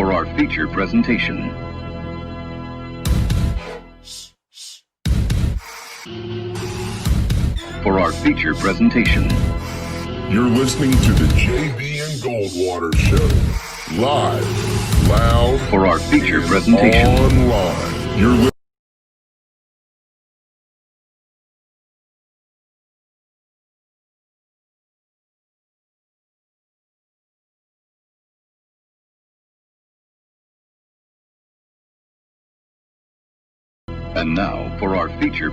for our feature presentation. For our feature presentation. You're listening to the JB and Goldwater Show. Live, loud, for our feature presentation. Online. You're And now for our feature.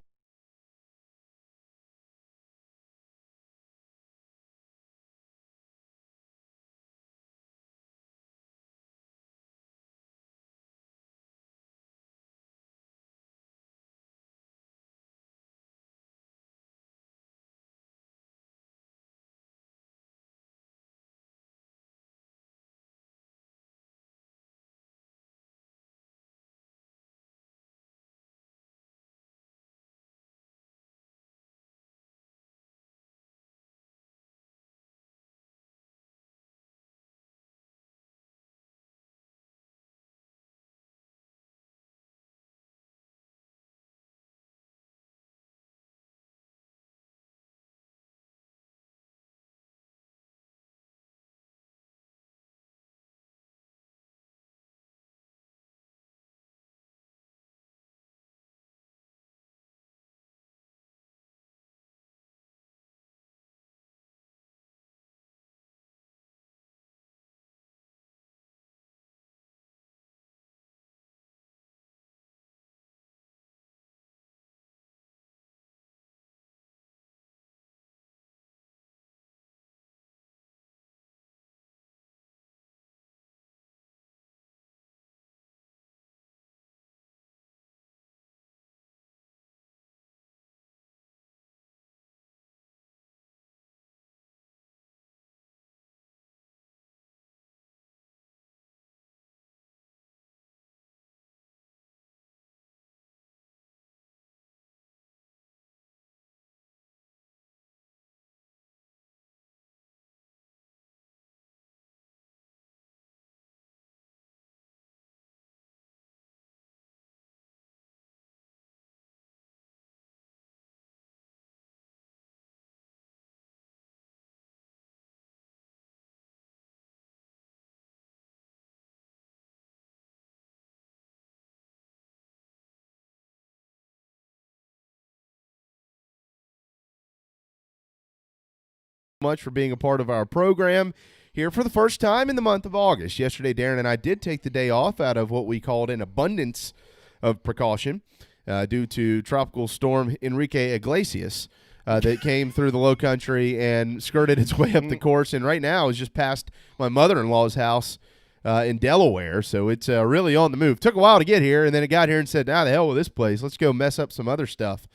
Much for being a part of our program here for the first time in the month of August. Yesterday, Darren and I did take the day off out of what we called an abundance of precaution due to Tropical Storm Enrique Iglesias that came through the low country and skirted its way up the course, and right now is just past my mother-in-law's house in Delaware, so it's really on the move. Took a while to get here, and then it got here and said, the hell with this place. Let's go mess up some other stuff.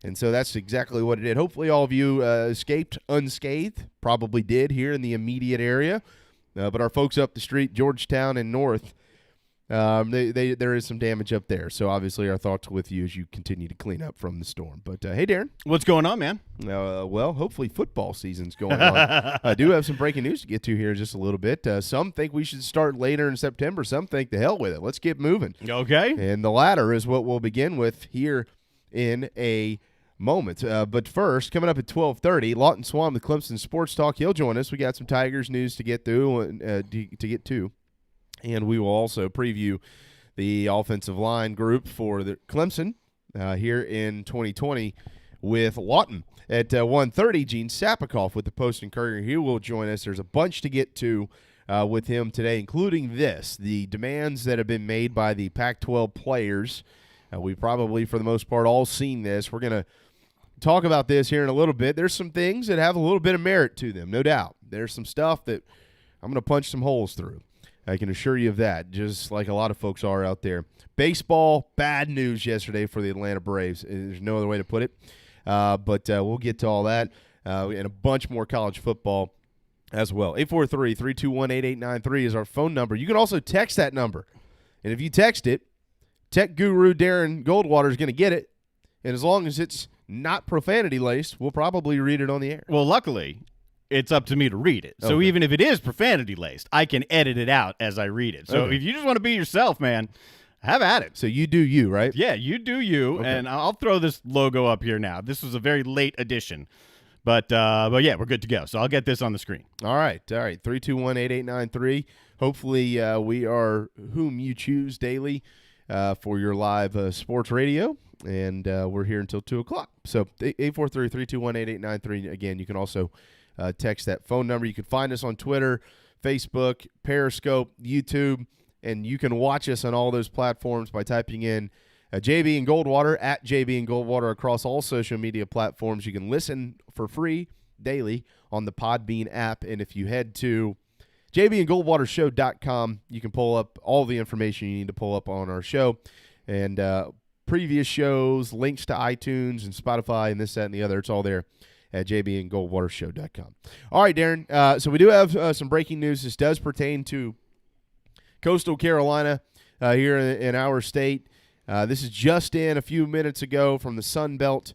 And so that's exactly what it did. Hopefully all of you escaped unscathed. Probably did here in the immediate area. But our folks up the street, Georgetown and north, there is some damage up there. So obviously our thoughts with you as you continue to clean up from the storm. But, hey, Darren. What's going on, man? Well, hopefully football season's going on. I do have some breaking news to get to here in just a little bit. Some think we should start later in September. Some think the hell with it. Let's get moving. Okay. And the latter is what we'll begin with here in a moment. But first, coming up at 12:30, Lawton Swan with Clemson Sports Talk. He'll join us. We got some Tigers news to get through and we will also preview the offensive line group for the Clemson here in 2020 with Lawton. At 1:30, Gene Sapikoff with the Post and Courier. He will join us. There's a bunch to get to with him today, including the demands that have been made by the Pac-12 players. We've probably, for the most part, all seen this. We're going to talk about this here in a little bit. There's some things that have a little bit of merit to them, no doubt. There's some stuff that I'm going to punch some holes through. I can assure you of that, just like a lot of folks are out there. Baseball, bad news yesterday for the Atlanta Braves. There's no other way to put it. But we'll get to all that and a bunch more college football as well. 843-321-8893 is our phone number. You can also text that number. And if you text it, tech guru Darren Goldwater is going to get it. And as long as it's not profanity-laced, we'll probably read it on the air. Well, luckily, it's up to me to read it. So Okay. even if it is profanity-laced, I can edit it out as I read it. So Okay. if you just want to be yourself, man, have at it. So you do you, right? Yeah, you do you, Okay. and I'll throw this logo up here now. This was a very late addition, but yeah, we're good to go. So I'll get this on the screen. All right. 321-8893. Hopefully we are whom you choose daily for your live sports radio, and we're here until 2 o'clock. So 843-321-8893. Again, you can also text that phone number. You can find us on Twitter, Facebook, Periscope, YouTube, and you can watch us on all those platforms by typing in JB and Goldwater, at JB and Goldwater, across all social media platforms. You can listen for free daily on the Podbean app, and if you head to jbandgoldwatershow.com, you can pull up all the information you need to pull up on our show, and previous shows, links to iTunes and Spotify and this, that, and the other. It's all there at jbandgoldwatershow.com. All right, Darren. So we do have some breaking news. This does pertain to Coastal Carolina here in our state. This is just in a few minutes ago from the Sun Belt.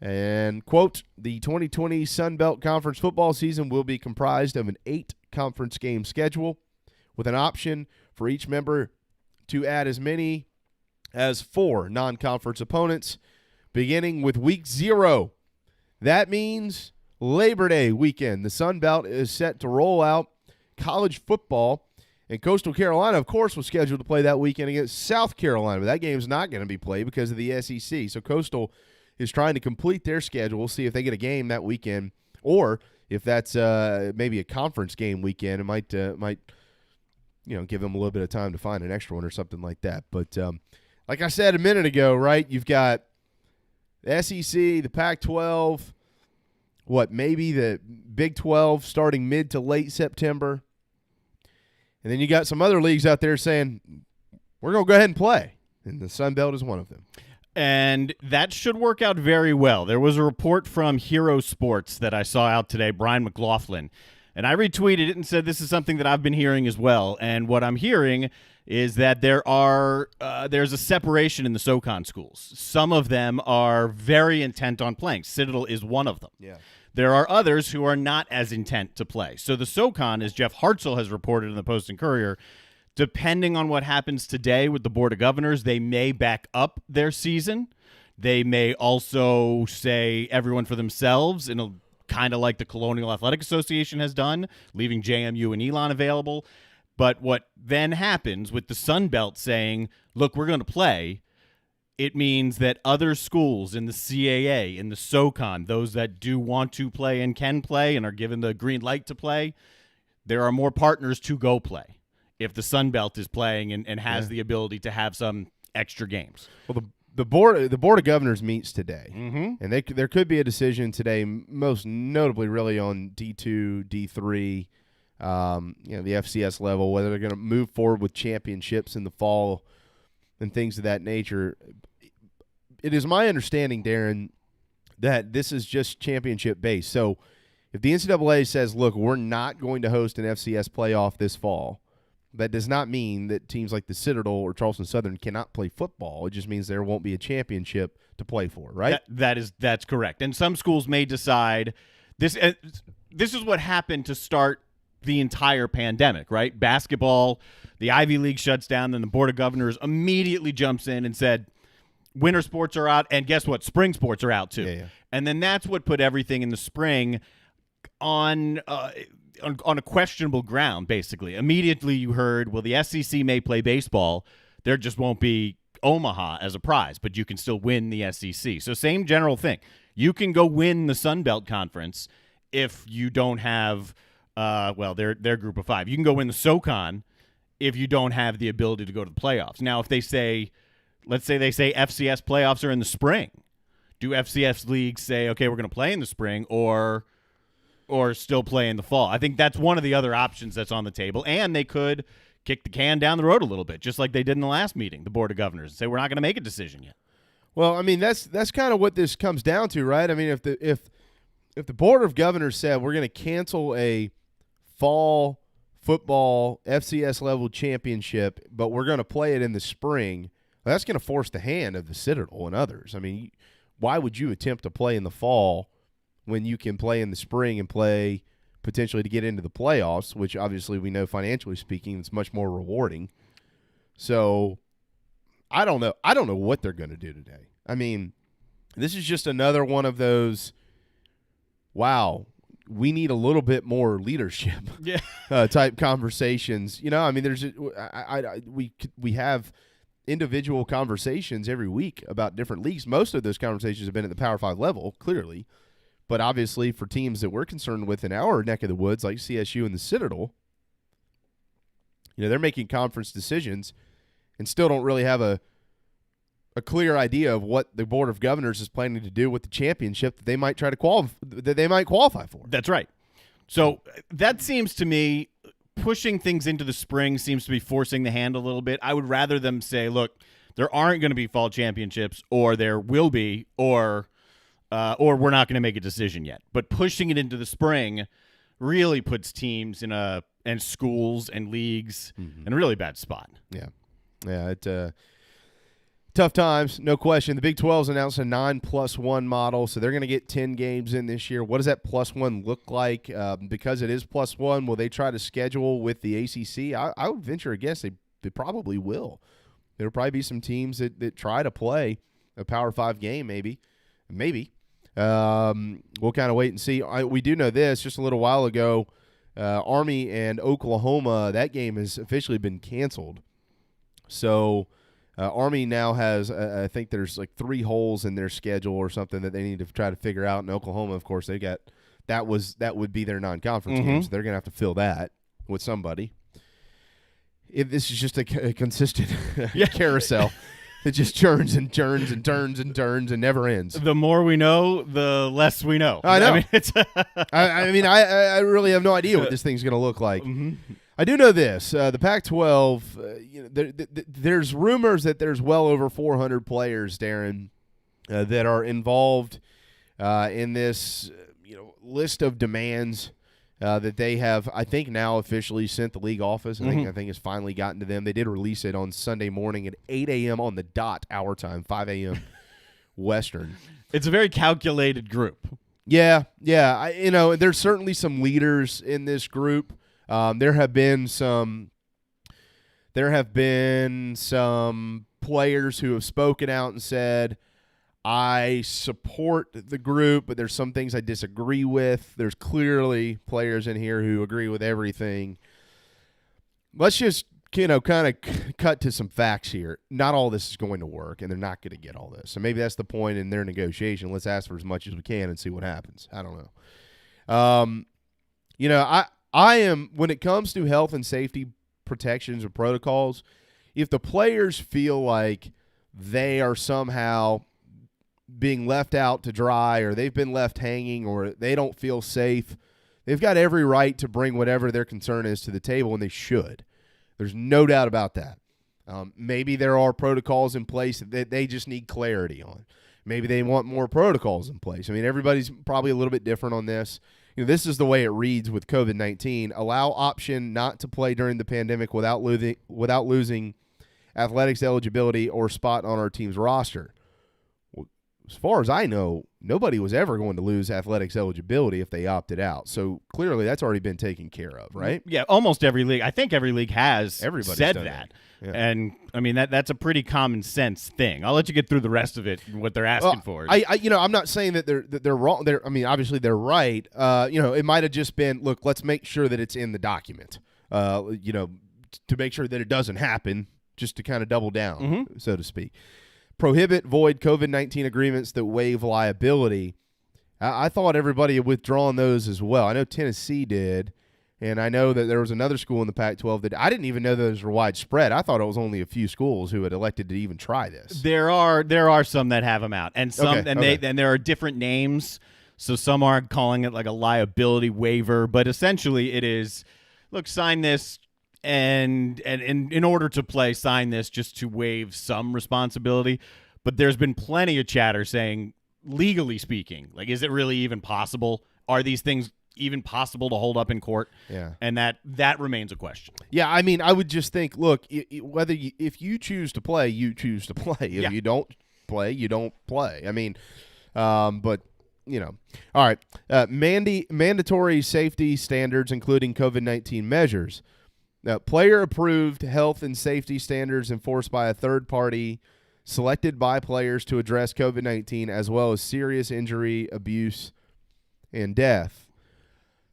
And, quote, the 2020 Sun Belt Conference football season will be comprised of an 8-conference game schedule with an option for each member to add as many as 4 non-conference opponents, beginning with Week 0. That means Labor Day weekend. The Sun Belt is set to roll out college football, and Coastal Carolina, of course, was scheduled to play that weekend against South Carolina, but that game's not going to be played because of the SEC. So Coastal is trying to complete their schedule. We'll see if they get a game that weekend, or if that's maybe a conference game weekend. It might give them a little bit of time to find an extra one or something like that. But like I said a minute ago, right, you've got the SEC, the Pac-12, maybe the Big 12 starting mid to late September. And then you got some other leagues out there saying, we're going to go ahead and play. And the Sun Belt is one of them. And that should work out very well. There was a report from Hero Sports that I saw out today, Brian McLaughlin. And I retweeted it and said this is something that I've been hearing as well. And what I'm hearing is that there's a separation in the SoCon schools. Some of them are very intent on playing. Citadel is one of them. Yeah. There are others who are not as intent to play. So the SoCon, as Jeff Hartzell has reported in the Post and Courier, depending on what happens today with the Board of Governors, they may back up their season. They may also say everyone for themselves, in kind of like the Colonial Athletic Association has done, leaving JMU and Elon available. But what then happens with the Sun Belt saying, look, we're going to play, it means that other schools in the CAA, in the SoCon, those that do want to play and can play and are given the green light to play, there are more partners to go play if the Sun Belt is playing and has the ability to have some extra games. Well, the board of governors meets today, Mm-hmm. and there could be a decision today, most notably really on D2, D3, the FCS level, whether they're going to move forward with championships in the fall and things of that nature. It is my understanding, Darren, that this is just championship based. So if the NCAA says, look, we're not going to host an FCS playoff this fall, that does not mean that teams like the Citadel or Charleston Southern cannot play football. It just means there won't be a championship to play for, right? That's correct. And some schools may decide this is what happened to start the entire pandemic, right? Basketball, the Ivy League shuts down, then the Board of Governors immediately jumps in and said, winter sports are out, and guess what? Spring sports are out too. Yeah. And then that's what put everything in the spring on a questionable ground, basically. Immediately you heard, well, the SEC may play baseball. There just won't be Omaha as a prize, but you can still win the SEC. So same general thing. You can go win the Sun Belt Conference if you don't have, their group of 5. You can go win the SoCon if you don't have the ability to go to the playoffs. Now, if they say, let's say they say FCS playoffs are in the spring, do FCS leagues say, okay, we're going to play in the spring or still play in the fall? I think that's one of the other options that's on the table, and they could kick the can down the road a little bit, just like they did in the last meeting, the Board of Governors, and say we're not going to make a decision yet. Well, I mean, that's kind of what this comes down to, right? I mean, if the Board of Governors said we're going to cancel a fall football FCS level championship, but we're going to play it in the spring, well, that's going to force the hand of the Citadel and others. I mean, why would you attempt to play in the fall when you can play in the spring and play potentially to get into the playoffs, which obviously we know financially speaking it's much more rewarding. So I don't know. I don't know what they're going to do today. I mean, this is just another one of those, wow, we need a little bit more leadership type conversations. You know, I mean, we have individual conversations every week about different leagues. Most of those conversations have been at the Power 5 level, clearly. But obviously for teams that we're concerned with in our neck of the woods, like CSU and the Citadel, you know, they're making conference decisions and still don't really have a clear idea of what the Board of Governors is planning to do with the championship that they might try to qualify for. That's right. So that seems to me, pushing things into the spring seems to be forcing the hand a little bit. I would rather them say, look, there aren't going to be fall championships, or there will be, or we're not going to make a decision yet. But pushing it into the spring really puts teams and schools and leagues in a really bad spot. Yeah. Tough times, no question. The Big 12's announced a 9+1 model, so they're going to get 10 games in this year. What does that +1 look like? Because it is +1, will they try to schedule with the ACC? I would venture a guess they probably will. There will probably be some teams that try to play a Power 5 game, maybe. We'll kind of wait and see. We do know this. Just a little while ago, Army and Oklahoma, that game has officially been canceled. So Army now has, I think there's like 3 holes in their schedule or something that they need to try to figure out. And Oklahoma, of course, they got that would be their non-conference game, so they're going to have to fill that with somebody. This is just a consistent carousel. It just churns and turns and turns and turns and never ends. The more we know, the less we know. I know. I mean, I really have no idea what this thing's going to look like. I do know this. The Pac-12, there's rumors that there's well over 400 players, Darren, that are involved in this list of demands that they have, I think, now officially sent the league office. I think it's finally gotten to them. They did release it on Sunday morning at 8 a.m. on the dot, our time, 5 a.m. Western. It's a very calculated group. Yeah. There's certainly some leaders in this group. There have been some players who have spoken out and said, I support the group, but there's some things I disagree with. There's clearly players in here who agree with everything. Let's just, kind of cut to some facts here. Not all this is going to work, and they're not going to get all this. So maybe that's the point in their negotiation. Let's ask for as much as we can and see what happens. I don't know. I am, when it comes to health and safety protections or protocols, if the players feel like they are somehow being left out to dry, or they've been left hanging, or they don't feel safe, they've got every right to bring whatever their concern is to the table, and they should. There's no doubt about that. Maybe there are protocols in place that they just need clarity on. Maybe they want more protocols in place. I mean, everybody's probably a little bit different on this. This is the way it reads with COVID-19. Allow option not to play during the pandemic without losing athletics eligibility or spot on our team's roster. As far as I know, nobody was ever going to lose athletics eligibility if they opted out. So clearly that's already been taken care of, right? Yeah, almost every league. I think every league has said that. Yeah. And, I mean, that's a pretty common sense thing. I'll let you get through the rest of it and what they're asking for. I'm not saying that they're wrong. Obviously they're right. It might have just been, look, let's make sure that it's in the document, to make sure that it doesn't happen, just to kind of double down, so to speak. Prohibit, void COVID-19 agreements that waive liability. I thought everybody had withdrawn those as well. I know Tennessee did, and I know that there was another school in the Pac-12 that I didn't even know those were widespread. I thought it was only a few schools who had elected to even try this. There are some that have them out, and some and there are different names. So some are calling it like a liability waiver, but essentially it is, look, sign this. And in order to play, sign this just to waive some responsibility. But there's been plenty of chatter saying, legally speaking, like, is it really even possible? Are these things even possible to hold up in court? Yeah. And that remains a question. Yeah, I mean, I would just think, look, if you choose to play, you choose to play. If you don't play, you don't play. I mean, but All right. Mandatory safety standards, including COVID-19 measures. Now, player-approved health and safety standards enforced by a third party selected by players to address COVID-19 as well as serious injury, abuse, and death.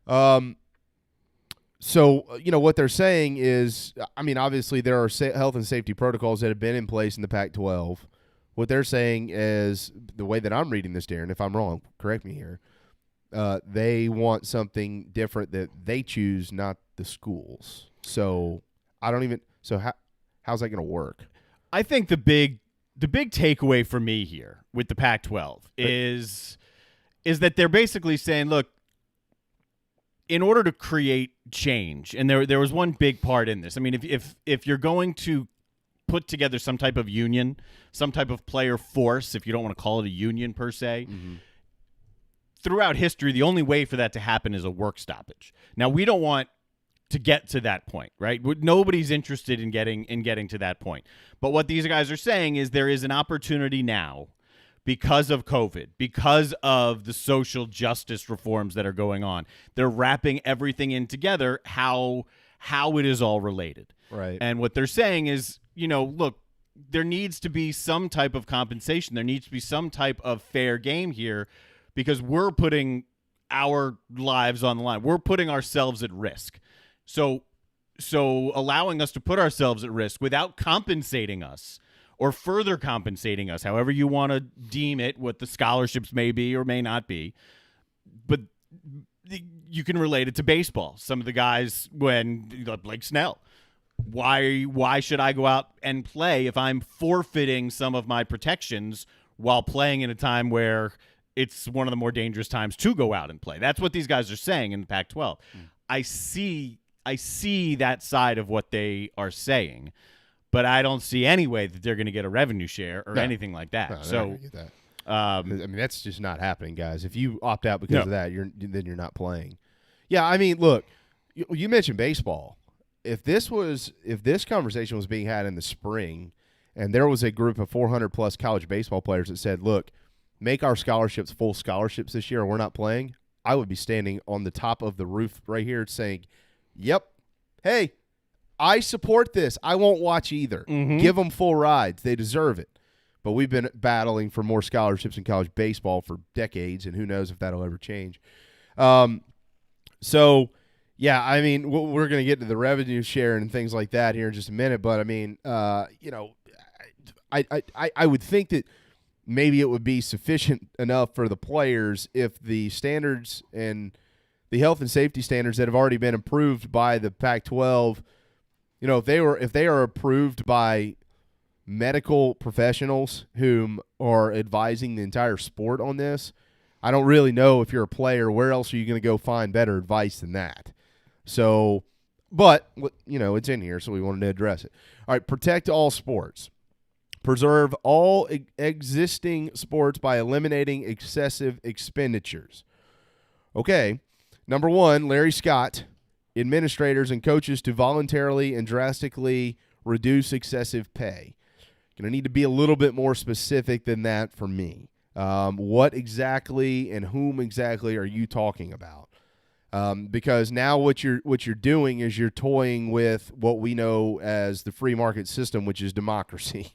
So, what they're saying is, obviously there are health and safety protocols that have been in place in the Pac-12. What they're saying is, the way that I'm reading this, Darren, if I'm wrong, correct me here, they want something different that they choose, not the schools. So, how's that going to work? I think the big takeaway for me here with the Pac-12 is that they're basically saying, look, in order to create change, and there was one big part in this. I mean, if you're going to put together some type of union, some type of player force, if you don't want to call it a union per se, throughout history, the only way for that to happen is a work stoppage. Now, we don't want to get to that point, right? Nobody's interested in getting to that point. But what these guys are saying is there is an opportunity now, because of COVID, because of the social justice reforms that are going on. They're wrapping everything in together, how it is all related. Right. And what they're saying is, look, there needs to be some type of compensation. There needs to be some type of fair game here, because we're putting our lives on the line. We're putting ourselves at risk. So allowing us to put ourselves at risk without compensating us or further compensating us, however you want to deem it, what the scholarships may be or may not be. But you can relate it to baseball. Some of the guys, like Snell, why should I go out and play if I'm forfeiting some of my protections while playing in a time where it's one of the more dangerous times to go out and play? That's what these guys are saying in the Pac-12. I see that side of what they are saying, but I don't see any way that they're going to get a revenue share or anything like that. No, So get that. That's just not happening, guys. If you opt out because of that, then you're not playing. Yeah, look, you mentioned baseball. If this conversation was being had in the spring, and there was a group of 400 plus college baseball players that said, "Look, make our scholarships full scholarships this year, or we're not playing," I would be standing on the top of the roof right here saying, "Yep, hey, I support this. I won't watch either. Give them full rides. They deserve it." But we've been battling for more scholarships in college baseball for decades, and who knows if that'll ever change. So, yeah, we're going to get to the revenue share and things like that here in just a minute. But, I would think that maybe it would be sufficient enough for the players if the standards and the health and safety standards that have already been approved by the Pac-12, if they are approved by medical professionals whom are advising the entire sport on this, I don't really know, if you're a player, where else are you going to go find better advice than that? So, but, it's in here, so we wanted to address it. All right, protect all sports. Preserve all existing sports by eliminating excessive expenditures. Okay, number one, Larry Scott, administrators and coaches to voluntarily and drastically reduce excessive pay. Going to need to be a little bit more specific than that for me. What exactly and whom exactly are you talking about? Because now what you're doing is you're toying with what we know as the free market system, which is democracy.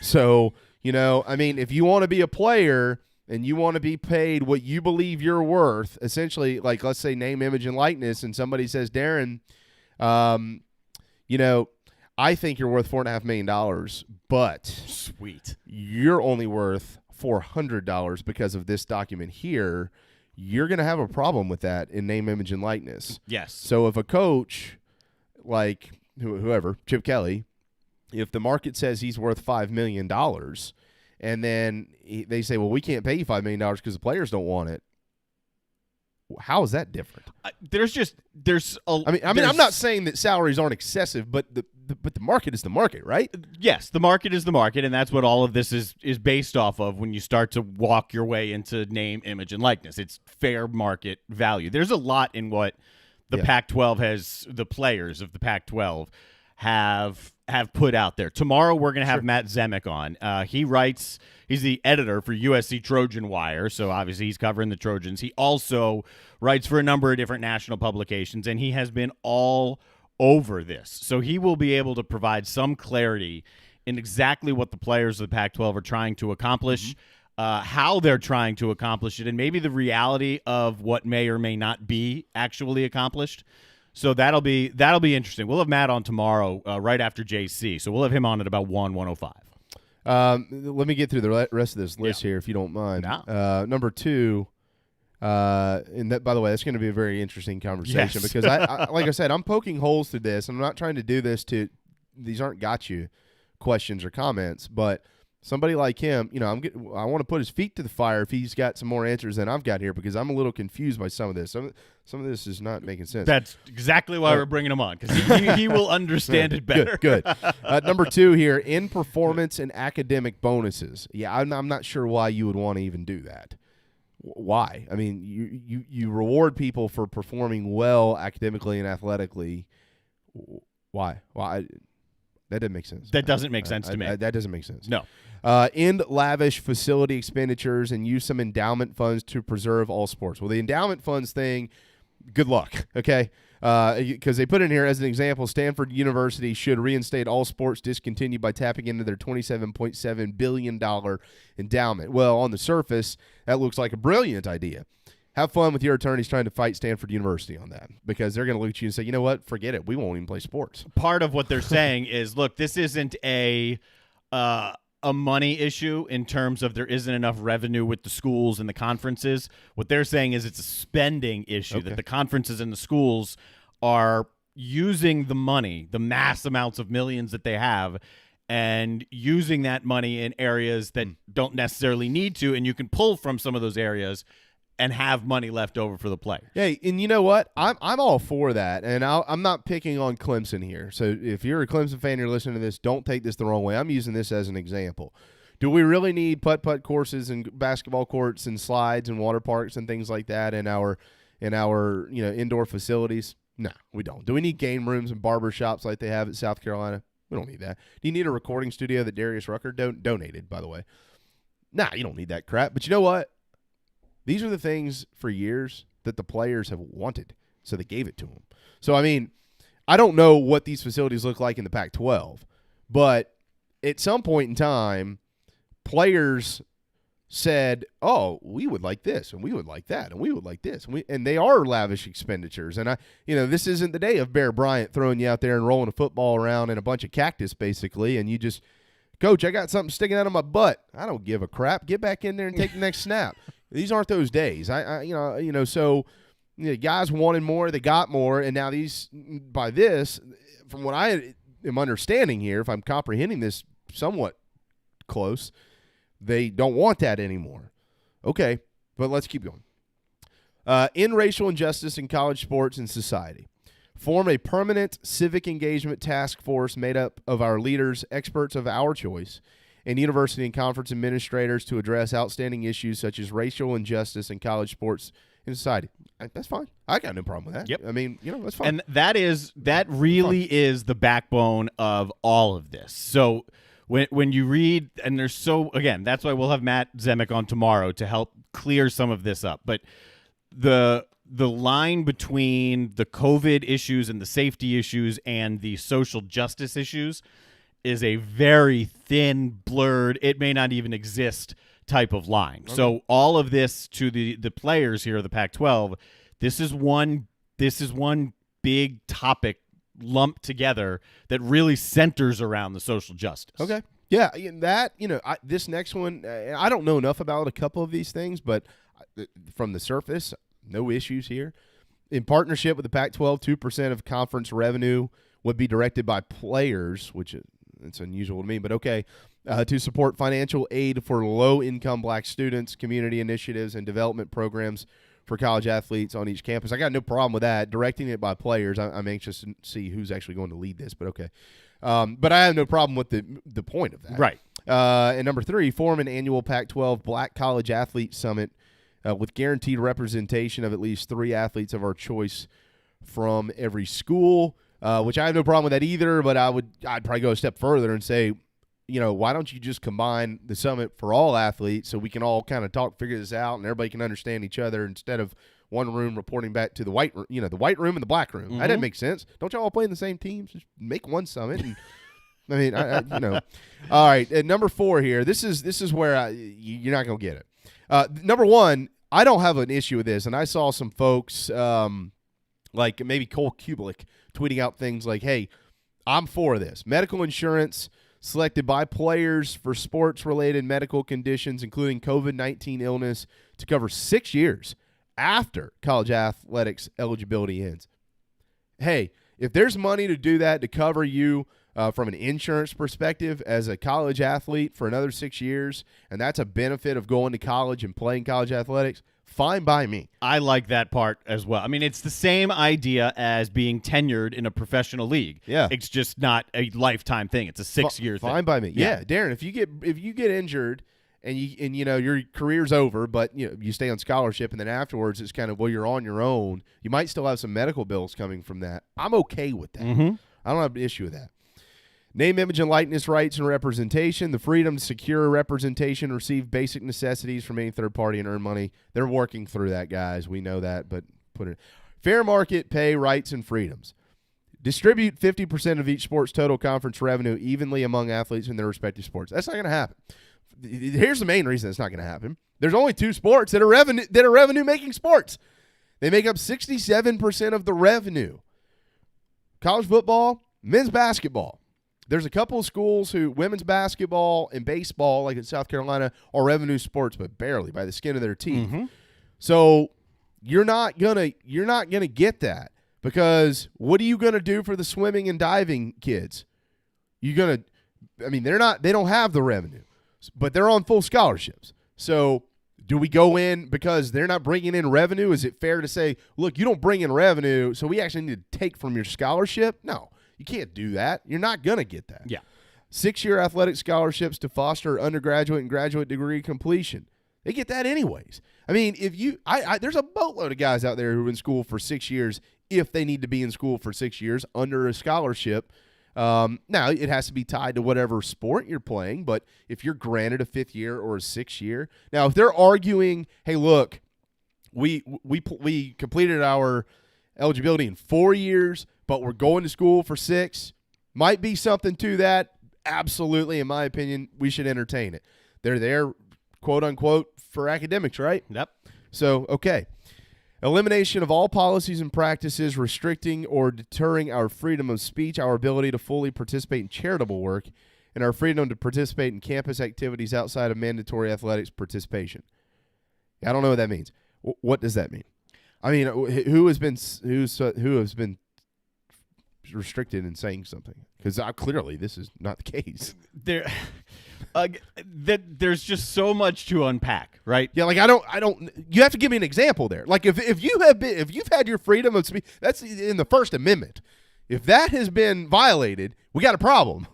So, if you want to be a player and you want to be paid what you believe you're worth, essentially, like let's say name, image, and likeness, and somebody says, "Darren, I think you're worth $4.5 million, but sweet, you're only worth $400 because of this document here," you're going to have a problem with that in name, image, and likeness. Yes. So if a coach, like whoever, Chip Kelly, if the market says he's worth $5 million, and then they say, "Well, we can't pay you $5 million because the players don't want it," how is that different? I'm not saying that salaries aren't excessive, but the market is the market, right? Yes, the market is the market, and that's what all of this is based off of when you start to walk your way into name, image, and likeness. It's fair market value. There's a lot in what the Pac-12 has, the players of the Pac-12 have have put out there. Tomorrow we're going to have Matt Zemek on. He's the editor for USC Trojan Wire, so obviously he's covering the Trojans. He also writes for a number of different national publications, and he has been all over this. So he will be able to provide some clarity in exactly what the players of the Pac-12 are trying to accomplish, how they're trying to accomplish it, and maybe the reality of what may or may not be actually accomplished. So that'll be interesting. We'll have Matt on tomorrow, right after JC. So we'll have him on at about 1:05. Let me get through the rest of this list here, if you don't mind. No. Number 2, and that, by the way, that's going to be a very interesting conversation because I like I said, I'm poking holes through this. I'm not trying to do this these aren't gotcha questions or comments, but somebody like him, I want to put his feet to the fire if he's got some more answers than I've got here because I'm a little confused by some of this. Some of this is not making sense. That's exactly why we're bringing him on, because he will understand it better. Good. Number 2 here, in performance and academic bonuses. Yeah, I'm not sure why you would want to even do that. Why? I mean, you reward people for performing well academically and athletically. Why? That doesn't make sense. That doesn't make sense to me. That doesn't make sense. No. End lavish facility expenditures and use some endowment funds to preserve all sports. Well, the endowment funds thing, good luck, okay? Because they put in here as an example, Stanford University should reinstate all sports discontinued by tapping into their $27.7 billion endowment. Well, on the surface, that looks like a brilliant idea. Have fun with your attorneys trying to fight Stanford University on that because they're going to look at you and say, you know what, forget it. We won't even play sports. Part of what they're saying is, look, this isn't a money issue in terms of there isn't enough revenue with the schools and the conferences. What they're saying is it's a spending issue, that the conferences and the schools are using the money, the mass amounts of millions that they have, and using that money in areas that don't necessarily need to, and you can pull from some of those areas and have money left over for the players. Hey, and you know what? I'm all for that, and I'm not picking on Clemson here. So if you're a Clemson fan, you're listening to this, don't take this the wrong way. I'm using this as an example. Do we really need putt-putt courses and basketball courts and slides and water parks and things like that in our indoor facilities? No, we don't. Do we need game rooms and barber shops like they have at South Carolina? We don't need that. Do you need a recording studio that Darius Rucker donated, by the way? Nah, you don't need that crap. But you know what? These are the things for years that the players have wanted, so they gave it to them. So, I mean, I don't know what these facilities look like in the Pac-12, but at some point in time, players said, oh, we would like this, and we would like that, and we would like this. And they are lavish expenditures. And, this isn't the day of Bear Bryant throwing you out there and rolling a football around in a bunch of cactus, basically, and you just, Coach, I got something sticking out of my butt. I don't give a crap. Get back in there and take the next snap. These aren't those days. So guys wanted more, they got more, and now from what I am understanding here, if I'm comprehending this somewhat close, they don't want that anymore. Okay, but let's keep going. In racial injustice in college sports and society. Form a permanent civic engagement task force made up of our leaders, experts of our choice, and university and conference administrators to address outstanding issues such as racial injustice in college sports and society. That's fine. I got no problem with that. Yep. I mean, that's fine. And that really is the backbone of all of this. So when you read, and again, that's why we'll have Matt Zemek on tomorrow to help clear some of this up. But the line between the COVID issues and the safety issues and the social justice issues is a very thin, blurred, it may not even exist type of line. Okay. So all of this to the players here of the Pac-12, this is one big topic lumped together that really centers around the social justice. Okay. Yeah, this next one, I don't know enough about a couple of these things, but from the surface, no issues here. In partnership with the Pac-12, 2% of conference revenue would be directed by players, which it's unusual to me, but okay, to support financial aid for low-income black students, community initiatives, and development programs for college athletes on each campus. I got no problem with that. Directing it by players, I'm anxious to see who's actually going to lead this, but okay. But I have no problem with the point of that. Right. And number 3, form an annual Pac-12 Black College Athlete Summit with guaranteed representation of at least 3 athletes of our choice from every school. which I have no problem with that either. But I'd probably go a step further and say, why don't you just combine the summit for all athletes so we can all kind of figure this out, and everybody can understand each other instead of one room reporting back to the white room, the white room and the black room. That doesn't make sense. Don't y'all all play in the same teams? Just make one summit. And I mean, All right, at number 4 here. This is where you're not gonna get it. Number 1, I don't have an issue with this, and I saw some folks like maybe Cole Kubelik tweeting out things like, "Hey, I'm for this. Medical insurance selected by players for sports-related medical conditions, including COVID-19 illness, to cover 6 years after college athletics eligibility ends." Hey, if there's money to do that to cover you from an insurance perspective as a college athlete for another 6 years, and that's a benefit of going to college and playing college athletics, fine by me. I like that part as well. I mean, it's the same idea as being tenured in a professional league. Yeah. It's just not a lifetime thing. It's a 6-year thing. Fine by me. Yeah, Darren, if you get injured and your career's over, but you stay on scholarship, and then afterwards it's kind of, well, you're on your own. You might still have some medical bills coming from that. I'm okay with that. Mm-hmm. I don't have an issue with that. Name, image, and likeness rights and representation. The freedom to secure representation, receive basic necessities from any third party, and earn money. They're working through that, guys. We know that, but put it. Fair market pay, rights, and freedoms. Distribute 50% of each sport's total conference revenue evenly among athletes in their respective sports. That's not going to happen. Here's the main reason it's not going to happen. There's only 2 sports that are revenue-making sports. They make up 67% of the revenue. College football, men's basketball. There's a couple of schools who women's basketball and baseball, like in South Carolina, are revenue sports, but barely by the skin of their teeth. Mm-hmm. So you're not gonna get that, because what are you gonna do for the swimming and diving kids? They don't have the revenue, but they're on full scholarships. So do we go in because they're not bringing in revenue? Is it fair to say, look, you don't bring in revenue, so we actually need to take from your scholarship? No. You can't do that. You're not going to get that. Yeah. 6-year athletic scholarships to foster undergraduate and graduate degree completion. They get that anyways. I mean, there's a boatload of guys out there who are in school for 6 years if they need to be in school for 6 years under a scholarship. Now, it has to be tied to whatever sport you're playing, but if you're granted a 5th year or a 6th year. Now, if they're arguing, hey, look, we completed our eligibility in 4 years, but we're going to school for 6, might be something to that. Absolutely, in my opinion, we should entertain it. They're there, quote unquote, for academics, right? Yep. So, okay. Elimination of all policies and practices restricting or deterring our freedom of speech, our ability to fully participate in charitable work, and our freedom to participate in campus activities outside of mandatory athletics participation. I don't know what that means. What does that mean? I mean, who has been restricted in saying something? Because clearly this is not the case. There's just so much to unpack, right? Yeah, like I don't. You have to give me an example there. Like if you've had your freedom of speech, that's in the First Amendment. If that has been violated, we got a problem.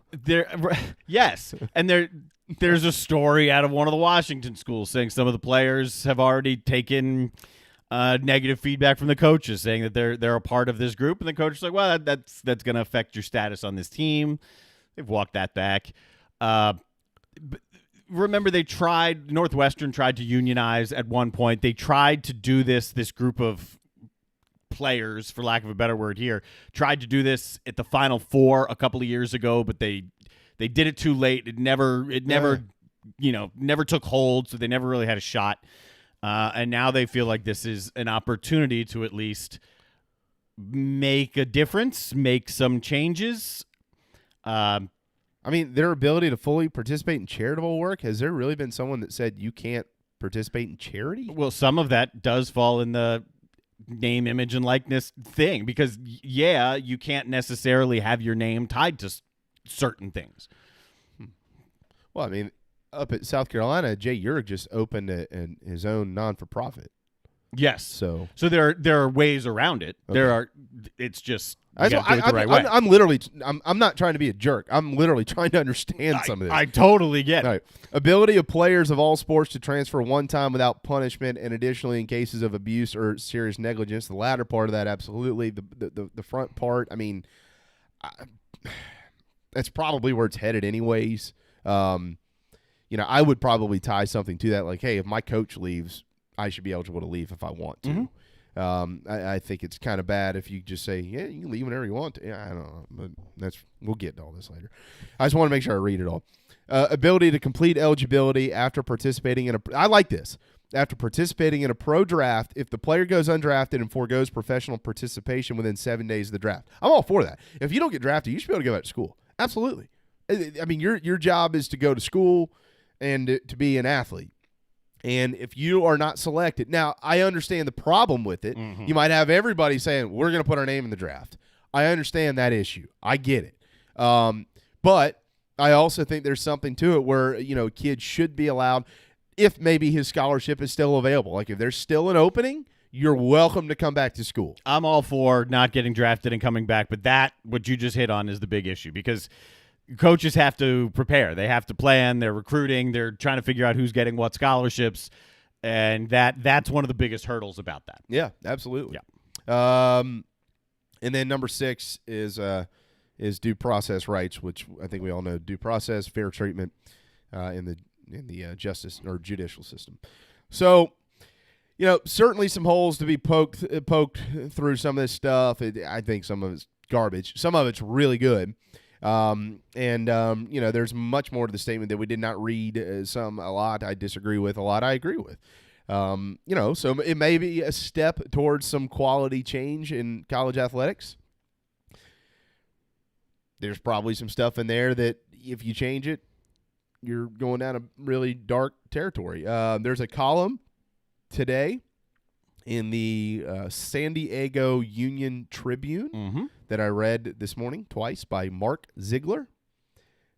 Yes, and there's a story out of one of the Washington schools saying some of the players have already taken negative feedback from the coaches, saying that they're a part of this group, and the coach is like, well, that's going to affect your status on this team. They've walked that back. Remember, Northwestern tried to unionize at one point. They tried to do this group of players, for lack of a better word here, tried to do this at the Final Four a couple of years ago, but they did it too late. It never took hold, so they never really had a shot. And now they feel like this is an opportunity to at least make a difference, make some changes. I mean, their ability to fully participate in charitable work, has there really been someone that said you can't participate in charity? Well, some of that does fall in the name, image, and likeness thing, because, yeah, you can't necessarily have your name tied to certain things. Well, I mean, up at South Carolina, Jay Urich just opened his own non-for-profit. Yes. So there are ways around it. Okay. It's just you gotta do it the right way. I'm not trying to be a jerk. I'm literally trying to understand some of this. I totally get it. All right. Ability of players of all sports to transfer one time without punishment, and additionally in cases of abuse or serious negligence. The latter part of that, absolutely. The front part, I mean, that's probably where it's headed anyways. I would probably tie something to that, like, hey, if my coach leaves, I should be eligible to leave if I want to. I think it's kind of bad if you just say, yeah, you can leave whenever you want to. Yeah, I don't know, but we'll get to all this later. I just want to make sure I read it all. Ability to complete eligibility after participating in I like this. After participating in a pro draft, if the player goes undrafted and forgoes professional participation within 7 days of the draft. I'm all for that. If you don't get drafted, you should be able to go back to school. Absolutely. I mean, your job is to go to school and to be an athlete. And if you are not selected, now I understand the problem with it. You might have everybody saying, we're going to put our name in the draft. I understand that issue. I get it. But I also think there's something to it where, kids should be allowed, if maybe his scholarship is still available. Like if there's still an opening, you're welcome to come back to school. I'm all for not getting drafted and coming back, but what you just hit on is the big issue because coaches have to prepare. They have to plan. They're recruiting. They're trying to figure out who's getting what scholarships, and that's one of the biggest hurdles about that. Yeah, absolutely. Yeah. And then number 6 is due process rights, which I think we all know. Due process, fair treatment in the justice or judicial system. So, certainly some holes to be poked through some of this stuff. I think some of it's garbage. Some of it's really good. There's much more to the statement that we did not read. A lot I disagree with, a lot I agree with. So it may be a step towards some quality change in college athletics. There's probably some stuff in there that if you change it, you're going down a really dark territory. There's a column today in the San Diego Union Tribune that I read this morning twice by Mark Ziegler.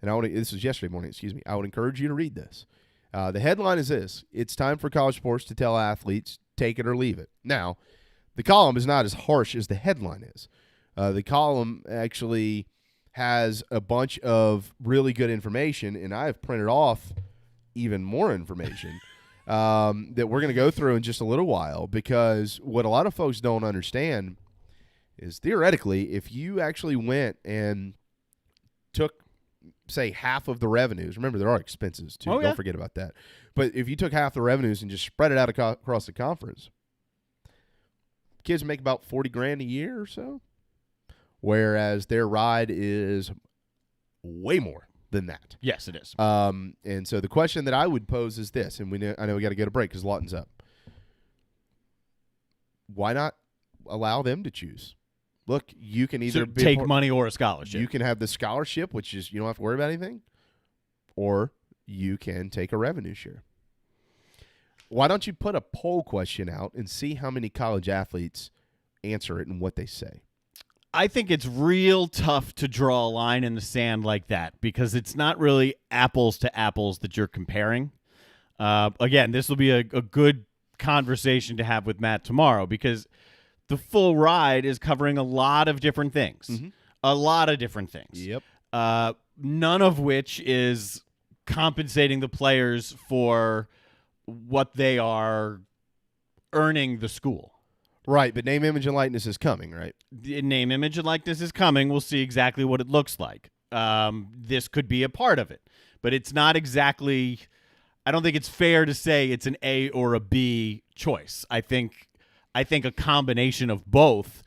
And this was yesterday morning, excuse me. I would encourage you to read this. The headline is this: it's time for college sports to tell athletes, take it or leave it. Now, the column is not as harsh as the headline is. The column actually has a bunch of really good information, and I have printed off even more information that we're going to go through in just a little while, because what a lot of folks don't understand is theoretically, if you actually went and took, say, half of the revenues, remember there are expenses too, don't forget about that, but if you took half the revenues and just spread it out across the conference, kids make about $40,000 a year or so. Whereas their ride is way more than that. Yes, it is. And so the question that I would pose is this, and I know we got to get a break because Lawton's up. Why not allow them to choose? Look, you can either take money or a scholarship. You can have the scholarship, which is you don't have to worry about anything, or you can take a revenue share. Why don't you put a poll question out and see how many college athletes answer it and what they say? I think it's real tough to draw a line in the sand like that because it's not really apples to apples that you're comparing. Again, this will be a good conversation to have with Matt tomorrow because the full ride is covering a lot of different things. A lot of different things. Yep. None of which is compensating the players for what they are earning the school. Right, but name, image, and likeness is coming, right? Name, image, and likeness is coming. We'll see exactly what it looks like. This could be a part of it, but it's not exactly – I don't think it's fair to say it's an A or a B choice. I think a combination of both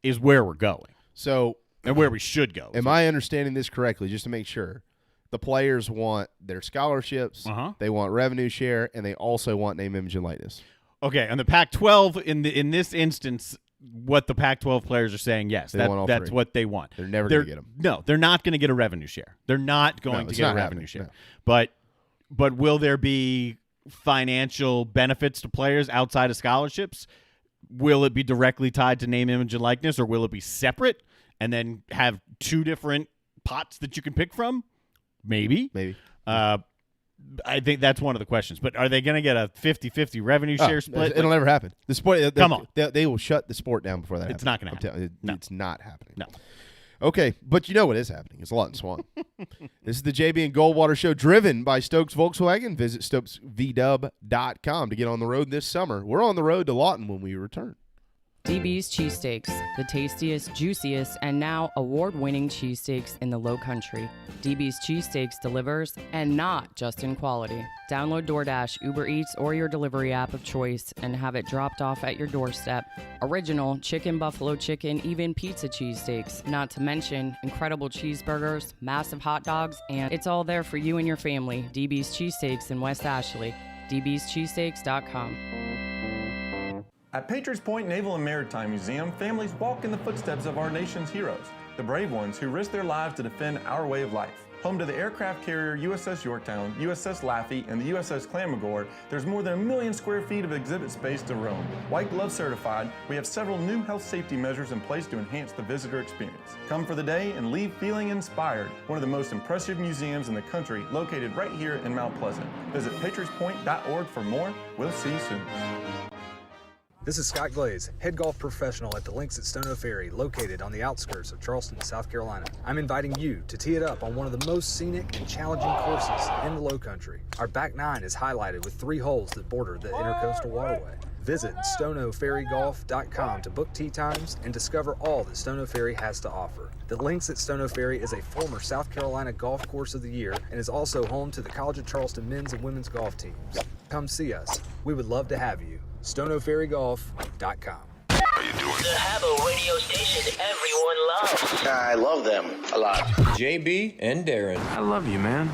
is where we're going. So and where we should go. Am I understanding this correctly, just to make sure? The players want their scholarships, they want revenue share, and they also want name, image, and likeness. Okay, and the Pac-12 in this instance, what the Pac-12 players are saying, yes, that's what they want. They're never going to get them. No, they're not going to get a revenue share. They're not going to get a revenue share. No. But will there be financial benefits to players outside of scholarships? Will it be directly tied to name, image, and likeness, or will it be separate and then have two different pots that you can pick from? Maybe. I think that's one of the questions. But are they going to get a 50-50 revenue share split? It'll never happen. The sport. Come on. They will shut the sport down before that happens. It's not going to happen. It's not happening. No. Okay, but you know what is happening. It's Lawton Swan. This is the JB and Goldwater Show, driven by Stokes Volkswagen. Visit StokesVW.com to get on the road this summer. We're on the road to Lawton when we return. DB's Cheesesteaks, the tastiest, juiciest, and now award-winning cheesesteaks in the Low Country. DB's Cheesesteaks delivers, and not just in quality. Download DoorDash, Uber Eats, or your delivery app of choice and have it dropped off at your doorstep. Original chicken, buffalo chicken, even pizza cheesesteaks, not to mention incredible cheeseburgers, massive hot dogs, and it's all there for you and your family. DB's Cheesesteaks in West Ashley. dbscheesesteaks.com. At Patriots Point Naval and Maritime Museum, families walk in the footsteps of our nation's heroes, the brave ones who risked their lives to defend our way of life. Home to the aircraft carrier USS Yorktown, USS Laffey, and the USS Clamagore, there's more than 1 million square feet of exhibit space to roam. White Glove certified, we have several new health safety measures in place to enhance the visitor experience. Come for the day and leave feeling inspired. One of the most impressive museums in the country, located right here in Mount Pleasant. Visit patriotspoint.org for more. We'll see you soon. This is Scott Glaze, head golf professional at the Links at Stono Ferry, located on the outskirts of Charleston, South Carolina. I'm inviting you to tee it up on one of the most scenic and challenging courses in the Low Country. Our back nine is highlighted with 3 holes that border the Intercoastal Waterway. Visit stonoferrygolf.com to book tee times and discover all that Stono Ferry has to offer. The Links at Stono Ferry is a former South Carolina Golf Course of the Year and is also home to the College of Charleston men's and women's golf teams. Come see us. We would love to have you. stonoferrygolf.com. The Habbo radio station everyone loves. I love them a lot. JB and Darren. I love you, man.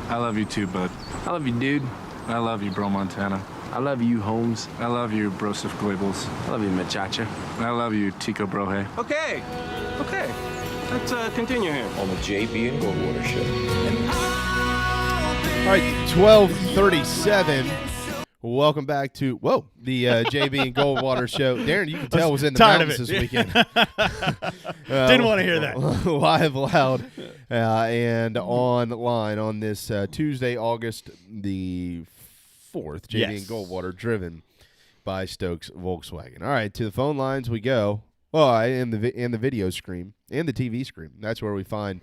I love you too, bud. I love you, dude. I love you, bro Montana. I love you, Holmes. I love you, Broseph Goebbels. I love you, Machacha. I love you, Tico Brohe. Okay. Let's continue here on the JB and Goldwater Show. All right, 12:37. Welcome back to the JB and Goldwater Show. Darren, you can tell was in the mountains this weekend. Didn't want to hear that. Live, loud, and online on this Tuesday, August the 4th. JB and Goldwater, driven by Stokes Volkswagen. All right, to the phone lines we go. Well, in the video screen and the TV screen. That's where we find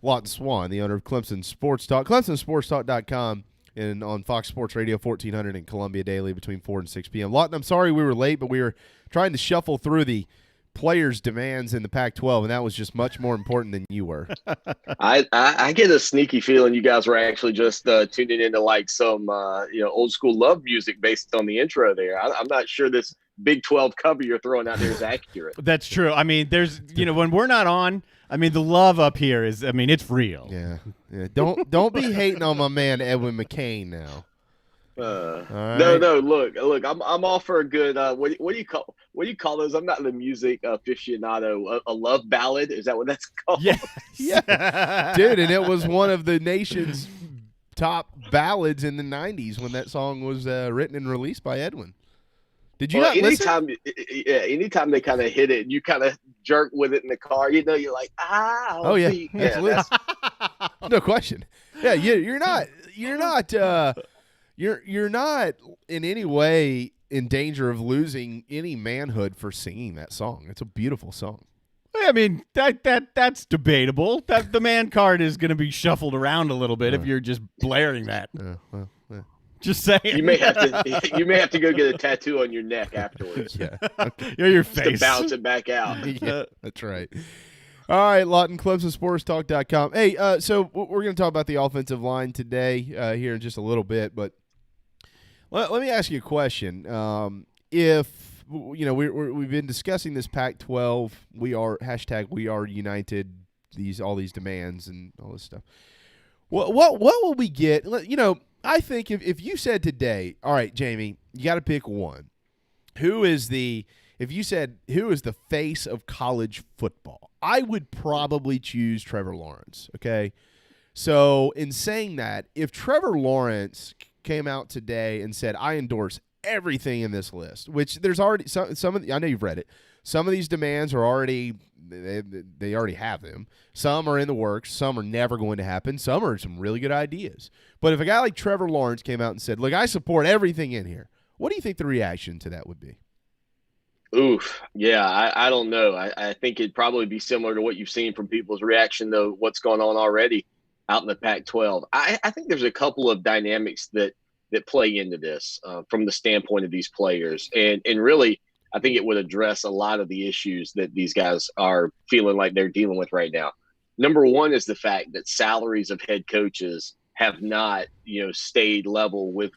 Lawton Swan, the owner of Clemson Sports Talk, ClemsonSportsTalk.com. And on Fox Sports Radio 1400 in Columbia daily between 4 and 6 p.m. Lawton, I'm sorry we were late, but we were trying to shuffle through the players' demands in the Pac-12, and that was just much more important than you were. I get a sneaky feeling you guys were actually just tuning into like some old school love music based on the intro there. I'm not sure this Big 12 cover you're throwing out there is accurate. That's true. I mean, there's when we're not on, I mean, the love up here is, I mean, it's real. Yeah. Don't be hating on my man Edwin McCain now. Right. No. Look. I'm all for a good. What do you call those? I'm not the music aficionado. A love ballad, is that what that's called? Yeah, dude. And it was one of the nation's top ballads in the '90s when that song was written and released by Edwin. Did you not listen? Anytime they kind of hit it, you kind of jerk with it in the car. You're like, oh yeah, no question. Yeah, you're not in any way in danger of losing any manhood for singing that song. It's a beautiful song. I mean, that's debatable. That the man card is going to be shuffled around a little bit if you're just blaring that. Just saying. You may have to go get a tattoo on your neck afterwards. Yeah. Okay. Your face. To bounce it back out. Yeah, that's right. All right, Lawton, ClemsonSportsTalk.com. Hey, so we're going to talk about the offensive line today here in just a little bit, but let me ask you a question. If we've been discussing this Pac-12, we are united. All these demands and all this stuff. What will we get? I think if you said today, all right, Jamie, you got to pick one. Who is the face of college football? I would probably choose Trevor Lawrence, okay? So in saying that, if Trevor Lawrence came out today and said, I endorse everything in this list, which there's already some of the, I know you've read it. Some of these demands are already they already have them. Some are in the works. Some are never going to happen. Some are some really good ideas. But if a guy like Trevor Lawrence came out and said, look, I support everything in here, what do you think the reaction to that would be? Oof. Yeah, I don't know. I think it'd probably be similar to what you've seen from people's reaction to what's going on already out in the Pac-12. I think there's a couple of dynamics that play into this from the standpoint of these players. And really, I think it would address a lot of the issues that these guys are feeling like they're dealing with right now. Number one is the fact that salaries of head coaches have not, stayed level with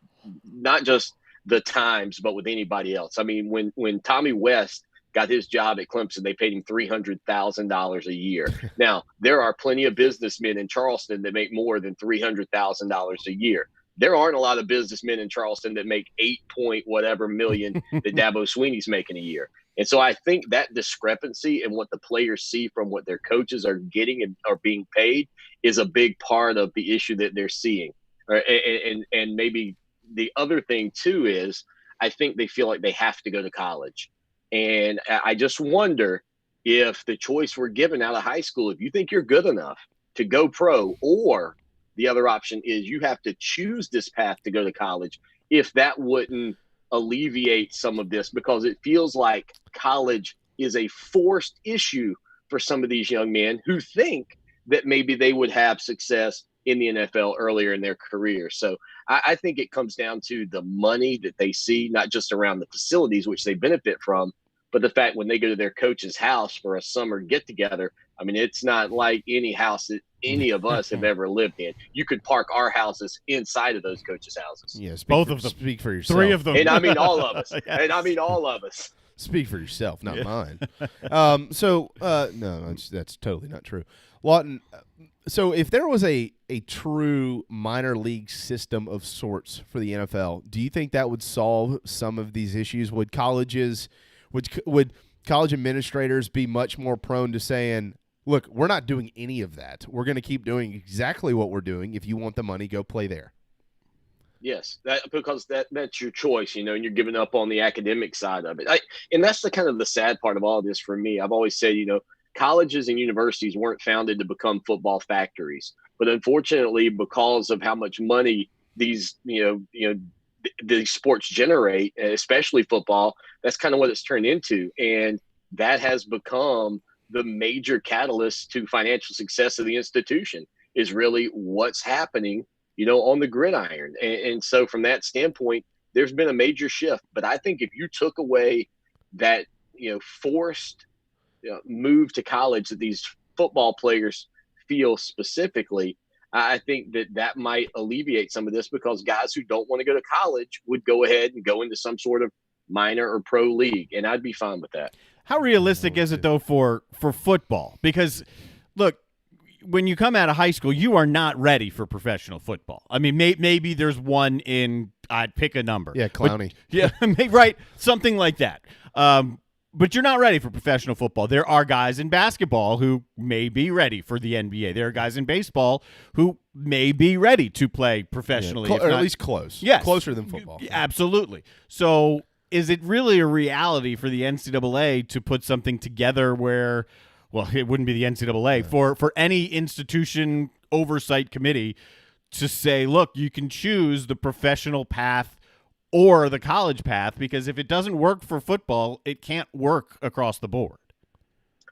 not just the times, but with anybody else. I mean, when Tommy West got his job at Clemson, they paid him $300,000 a year. Now, there are plenty of businessmen in Charleston that make more than $300,000 a year. There aren't a lot of businessmen in Charleston that make 8 point whatever million that Dabo Sweeney's making a year. And so I think that discrepancy in what the players see from what their coaches are getting and are being paid is a big part of the issue that they're seeing. And maybe the other thing too is I think they feel like they have to go to college. And I just wonder if the choice we're given out of high school, if you think you're good enough to go pro, or the other option is you have to choose this path to go to college, if that wouldn't alleviate some of this, because it feels like college is a forced issue for some of these young men who think that maybe they would have success in the NFL earlier in their career. So I think it comes down to the money that they see, not just around the facilities, which they benefit from, but the fact when they go to their coach's house for a summer get together, I mean, it's not like any house that any of us have ever lived in. You could park our houses inside of those coaches' houses. Yeah, Both of them. Speak for yourself. 3 of them. And I mean all of us. Yes. And I mean all of us. Speak for yourself, not mine. No, that's totally not true. Lawton, so if there was a true minor league system of sorts for the NFL, do you think that would solve some of these issues? Would college administrators be much more prone to saying, look, we're not doing any of that. We're going to keep doing exactly what we're doing. If you want the money, go play there. Yes, because that's your choice, and you're giving up on the academic side of it. And that's the kind of the sad part of all this for me. I've always said, colleges and universities weren't founded to become football factories, but unfortunately, because of how much money these, the sports generate, especially football, that's kind of what it's turned into, and that has become the major catalyst to financial success of the institution. Is really what's happening on the gridiron. And so from that standpoint, there's been a major shift. But I think if you took away that, forced move to college that these football players feel specifically, I think that might alleviate some of this, because guys who don't want to go to college would go ahead and go into some sort of minor or pro league. And I'd be fine with that. How realistic is it, though, for football? Because, look, when you come out of high school, you are not ready for professional football. I mean, maybe there's one in, I'd pick a number. Yeah, Clowney. Yeah, right, something like that. But you're not ready for professional football. There are guys in basketball who may be ready for the NBA. There are guys in baseball who may be ready to play professionally. Or at least close. Yes. Closer than football. Absolutely. So is it really a reality for the NCAA to put something together where, well, it wouldn't be the NCAA, for any institution oversight committee to say, look, you can choose the professional path or the college path, because if it doesn't work for football, it can't work across the board.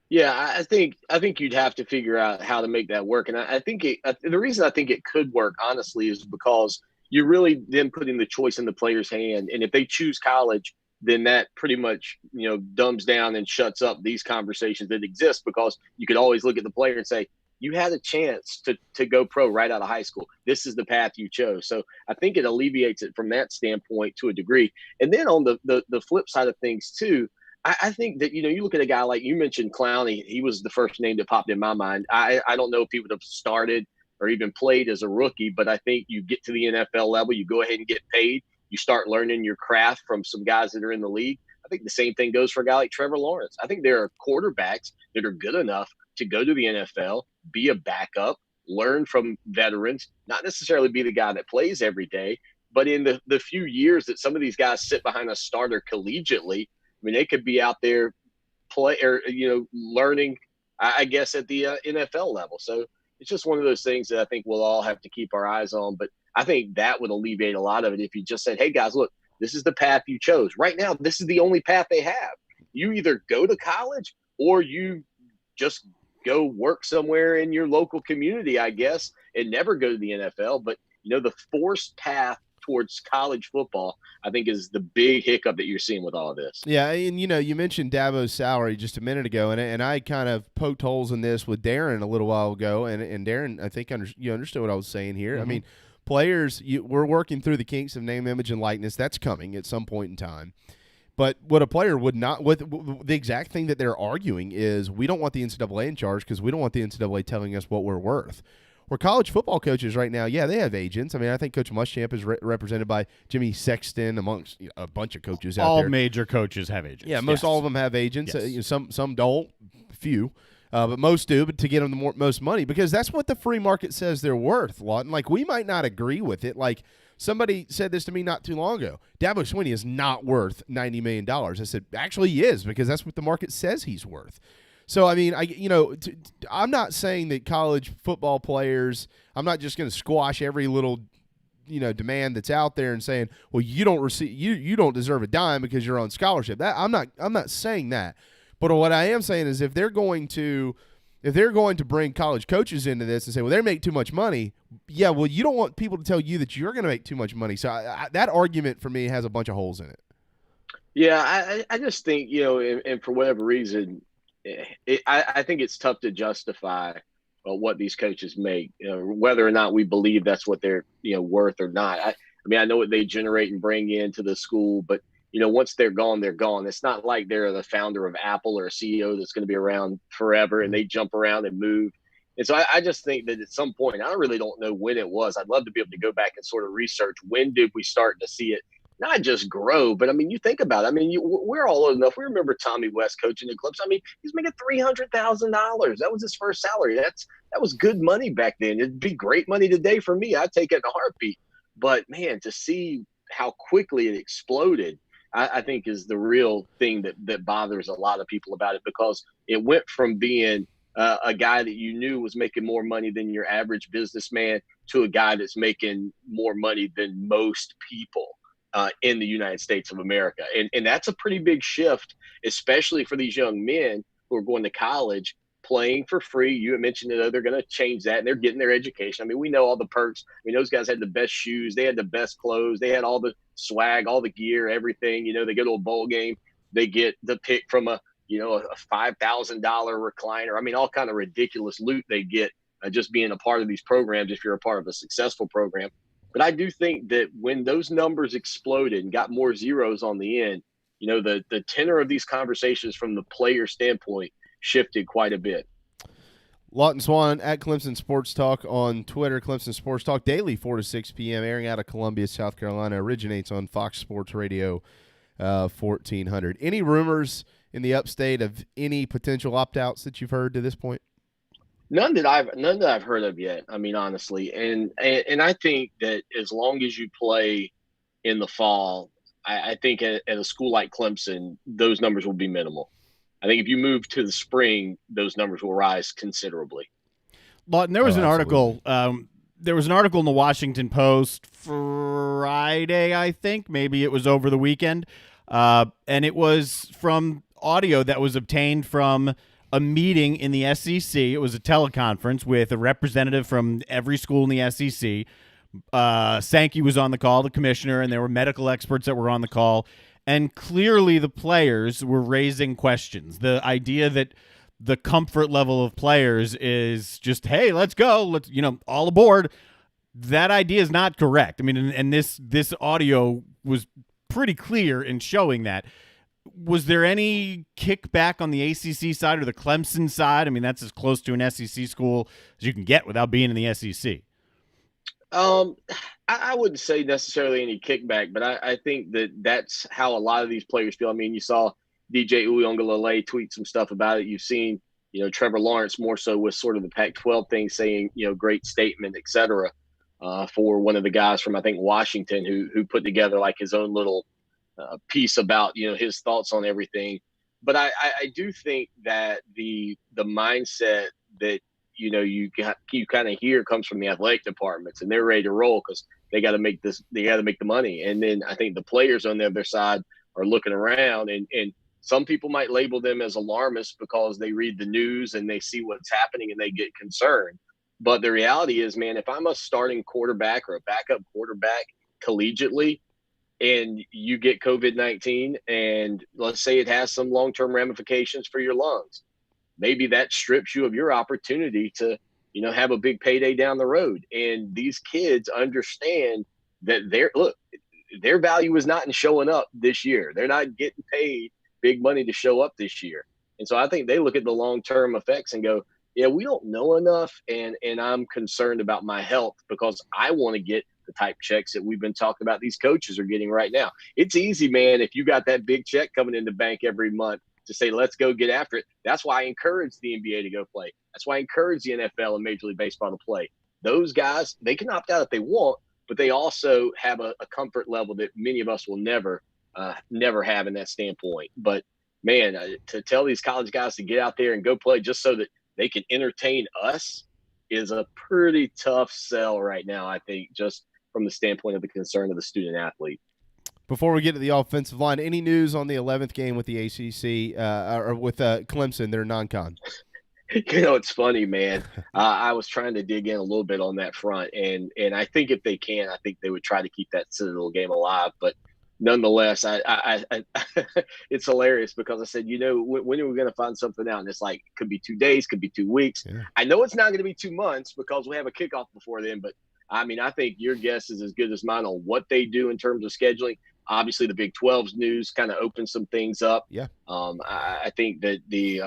Yeah, I think you'd have to figure out how to make that work. And I think the reason I think it could work, honestly, is because you're really then putting the choice in the player's hand. And if they choose college, then that pretty much, dumbs down and shuts up these conversations that exist, because you could always look at the player and say, you had a chance to go pro right out of high school. This is the path you chose. So I think it alleviates it from that standpoint to a degree. And then on the flip side of things too, I think that, you look at a guy like you mentioned, Clowney. He was the first name that popped in my mind. I don't know if he would have started or even played as a rookie, but I think you get to the NFL level, you go ahead and get paid. You start learning your craft from some guys that are in the league. I think the same thing goes for a guy like Trevor Lawrence. I think there are quarterbacks that are good enough to go to the NFL, be a backup, learn from veterans, not necessarily be the guy that plays every day, but in the few years that some of these guys sit behind a starter collegiately, I mean, they could be out there learning, I guess, at the NFL level. So it's just one of those things that I think we'll all have to keep our eyes on. But I think that would alleviate a lot of it if you just said, hey, guys, look, this is the path you chose. Right now, this is the only path they have. You either go to college or you just go work somewhere in your local community, I guess, and never go to the NFL. But, the forced path towards college football, I think is the big hiccup that you're seeing with all of this. Yeah, and you mentioned Dabo's salary just a minute ago, and I kind of poked holes in this with Darren a little while ago, and Darren, I think you understood what I was saying here. I mean, players, we're working through the kinks of name, image, and likeness. That's coming at some point in time. But what a player would not, the exact thing that they're arguing is we don't want the NCAA in charge because we don't want the NCAA telling us what we're worth. Where college football coaches right now, yeah, they have agents. I mean, I think Coach Muschamp is represented by Jimmy Sexton amongst a bunch of coaches out there. All major coaches have agents. Yeah, most all of them have agents. Yes. Some don't, few. But most do, but to get them the most money, because that's what the free market says they're worth, Lawton. Like, we might not agree with it. Like, somebody said this to me not too long ago. Dabo Swinney is not worth $90 million. I said, actually, he is, because that's what the market says he's worth. So, I mean, I'm not saying that college football players, I'm not just going to squash every little, demand that's out there and saying, well, you don't deserve a dime because you're on scholarship. I'm not saying that. But what I am saying is if they're going to bring college coaches into this and say, well, they make too much money, yeah, well, you don't want people to tell you that you're going to make too much money. So that argument for me has a bunch of holes in it. Yeah, I just think, and for whatever reason, I think it's tough to justify what these coaches make, whether or not we believe that's what they're worth or not. I mean, I know what they generate and bring into the school, but once they're gone, they're gone. It's not like they're the founder of Apple or a CEO that's going to be around forever and they jump around and move. And so I just think that at some point, I really don't know when it was. I'd love to be able to go back and sort of research when did we start to see it not just grow, but I mean, you think about it. I mean, we're all old enough. We remember Tommy West coaching the Clips. I mean, he's making $300,000. That was his first salary. That was good money back then. It'd be great money today for me. I'd take it in a heartbeat. But man, to see how quickly it exploded, I think is the real thing that bothers a lot of people about it, because it went from being a guy that you knew was making more money than your average businessman to a guy that's making more money than most people in the United States of America. And that's a pretty big shift, especially for these young men who are going to college, playing for free. You had mentioned that they're going to change that, and they're getting their education. I mean, we know all the perks. I mean, those guys had the best shoes. They had the best clothes. They had all the swag, all the gear, everything. They go to a bowl game. They get the pick from a $5,000 recliner. I mean, all kind of ridiculous loot they get just being a part of these programs if you're a part of a successful program. But I do think that when those numbers exploded and got more zeros on the end, the tenor of these conversations from the player standpoint shifted quite a bit. Lawton Swan at Clemson Sports Talk on Twitter. Clemson Sports Talk daily, 4 to 6 p.m., airing out of Columbia, South Carolina. Originates on Fox Sports Radio 1400. Any rumors in the upstate of any potential opt-outs that you've heard to this point? None that I've heard of yet. I mean, honestly, and I think that as long as you play in the fall, I think at a school like Clemson, those numbers will be minimal. I think if you move to the spring, those numbers will rise considerably. Lawton, there was an article. There was an article in the Washington Post Friday, I think. Maybe it was over the weekend, and it was from audio that was obtained from a meeting in the SEC. It was a teleconference with a representative from every school in the SEC. Sankey was on the call, the commissioner, and there were medical experts that were on the call. And clearly the players were raising questions. The idea that the comfort level of players is just, hey, let's go, let's all aboard. That idea is not correct. I mean, and this audio was pretty clear in showing that. Was there any kickback on the ACC side or the Clemson side? I mean, that's as close to an SEC school as you can get without being in the SEC. I wouldn't say necessarily any kickback, but I think that's how a lot of these players feel. I mean, you saw DJ Uiagalelei tweet some stuff about it. You've seen, Trevor Lawrence more so with sort of the Pac-12 thing saying, great statement, et cetera, for one of the guys from, I think, Washington who put together like his own little piece about, his thoughts on everything. But I do think that the mindset that, you kind of hear comes from the athletic departments, and they're ready to roll because they got to make the money. And then I think the players on the other side are looking around, and some people might label them as alarmists because they read the news and they see what's happening and they get concerned. But the reality is, man, if I'm a starting quarterback or a backup quarterback collegiately and you get COVID-19 and let's say it has some long-term ramifications for your lungs, maybe that strips you of your opportunity to, have a big payday down the road. And these kids understand that their value is not in showing up this year. They're not getting paid big money to show up this year. And so I think they look at the long-term effects and go, yeah, we don't know enough. And I'm concerned about my health because I want to get the type checks that we've been talking about these coaches are getting right now. It's easy, man, if you got that big check coming in the bank every month to say, let's go get after it. That's why I encourage the NBA to go play. That's why I encourage the NFL and Major League Baseball to play. Those guys, they can opt out if they want, but they also have a comfort level that many of us will never have in that standpoint. But, man, to tell these college guys to get out there and go play just so that they can entertain us is a pretty tough sell right now, I think, just from the standpoint of the concern of the student athlete. Before we get to the offensive line, any news on the 11th game with the ACC or with Clemson, their non-con? It's funny, man. I was trying to dig in a little bit on that front, and I think if they can, I think they would try to keep that Citadel game alive. But nonetheless, I it's hilarious because I said, when are we going to find something out? And it's like, could be 2 days, could be 2 weeks. Yeah. I know it's not going to be 2 months because we have a kickoff before then, but I mean, I think your guess is as good as mine on what they do in terms of scheduling. Obviously, the Big 12's news kind of opens some things up. Yeah. I think that the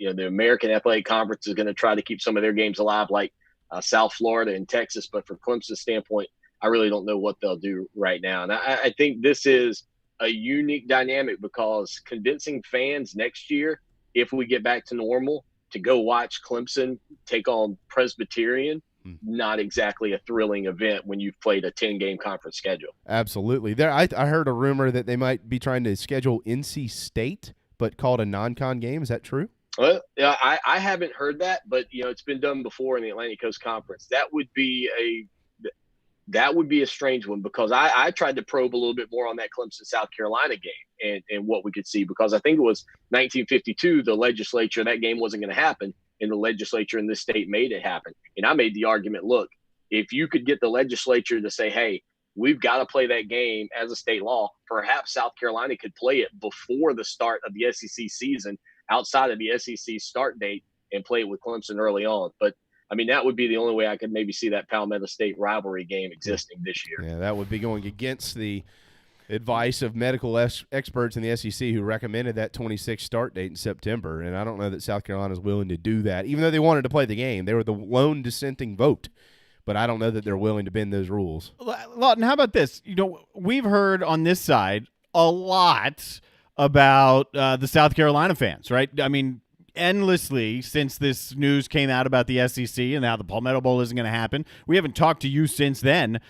American Athletic Conference is going to try to keep some of their games alive, like South Florida and Texas. But from Clemson's standpoint, I really don't know what they'll do right now. And I think this is a unique dynamic because convincing fans next year, if we get back to normal, to go watch Clemson take on Presbyterian, not exactly a thrilling event when you've played a 10-game conference schedule. Absolutely. I heard a rumor that they might be trying to schedule NC State, but called a non-con game. Is that true? Well, yeah, I haven't heard that, but it's been done before in the Atlantic Coast Conference. That would be a strange one because I tried to probe a little bit more on that Clemson-South Carolina game and what we could see because I think it was 1952, the legislature, that game wasn't going to happen, and the legislature in this state made it happen. And I made the argument, look, if you could get the legislature to say, hey, we've got to play that game as a state law, perhaps South Carolina could play it before the start of the SEC season outside of the SEC start date and play it with Clemson early on. But I mean, that would be the only way I could maybe see that Palmetto State rivalry game existing this year. Yeah, that would be going against the advice of medical experts in the SEC who recommended that 26 start date in September. And I don't know that South Carolina is willing to do that. Even though they wanted to play the game, they were the lone dissenting vote. But I don't know that they're willing to bend those rules. Lawton, how about this? We've heard on this side a lot about the South Carolina fans, right? I mean, endlessly since this news came out about the SEC and now the Palmetto Bowl isn't going to happen. We haven't talked to you since then.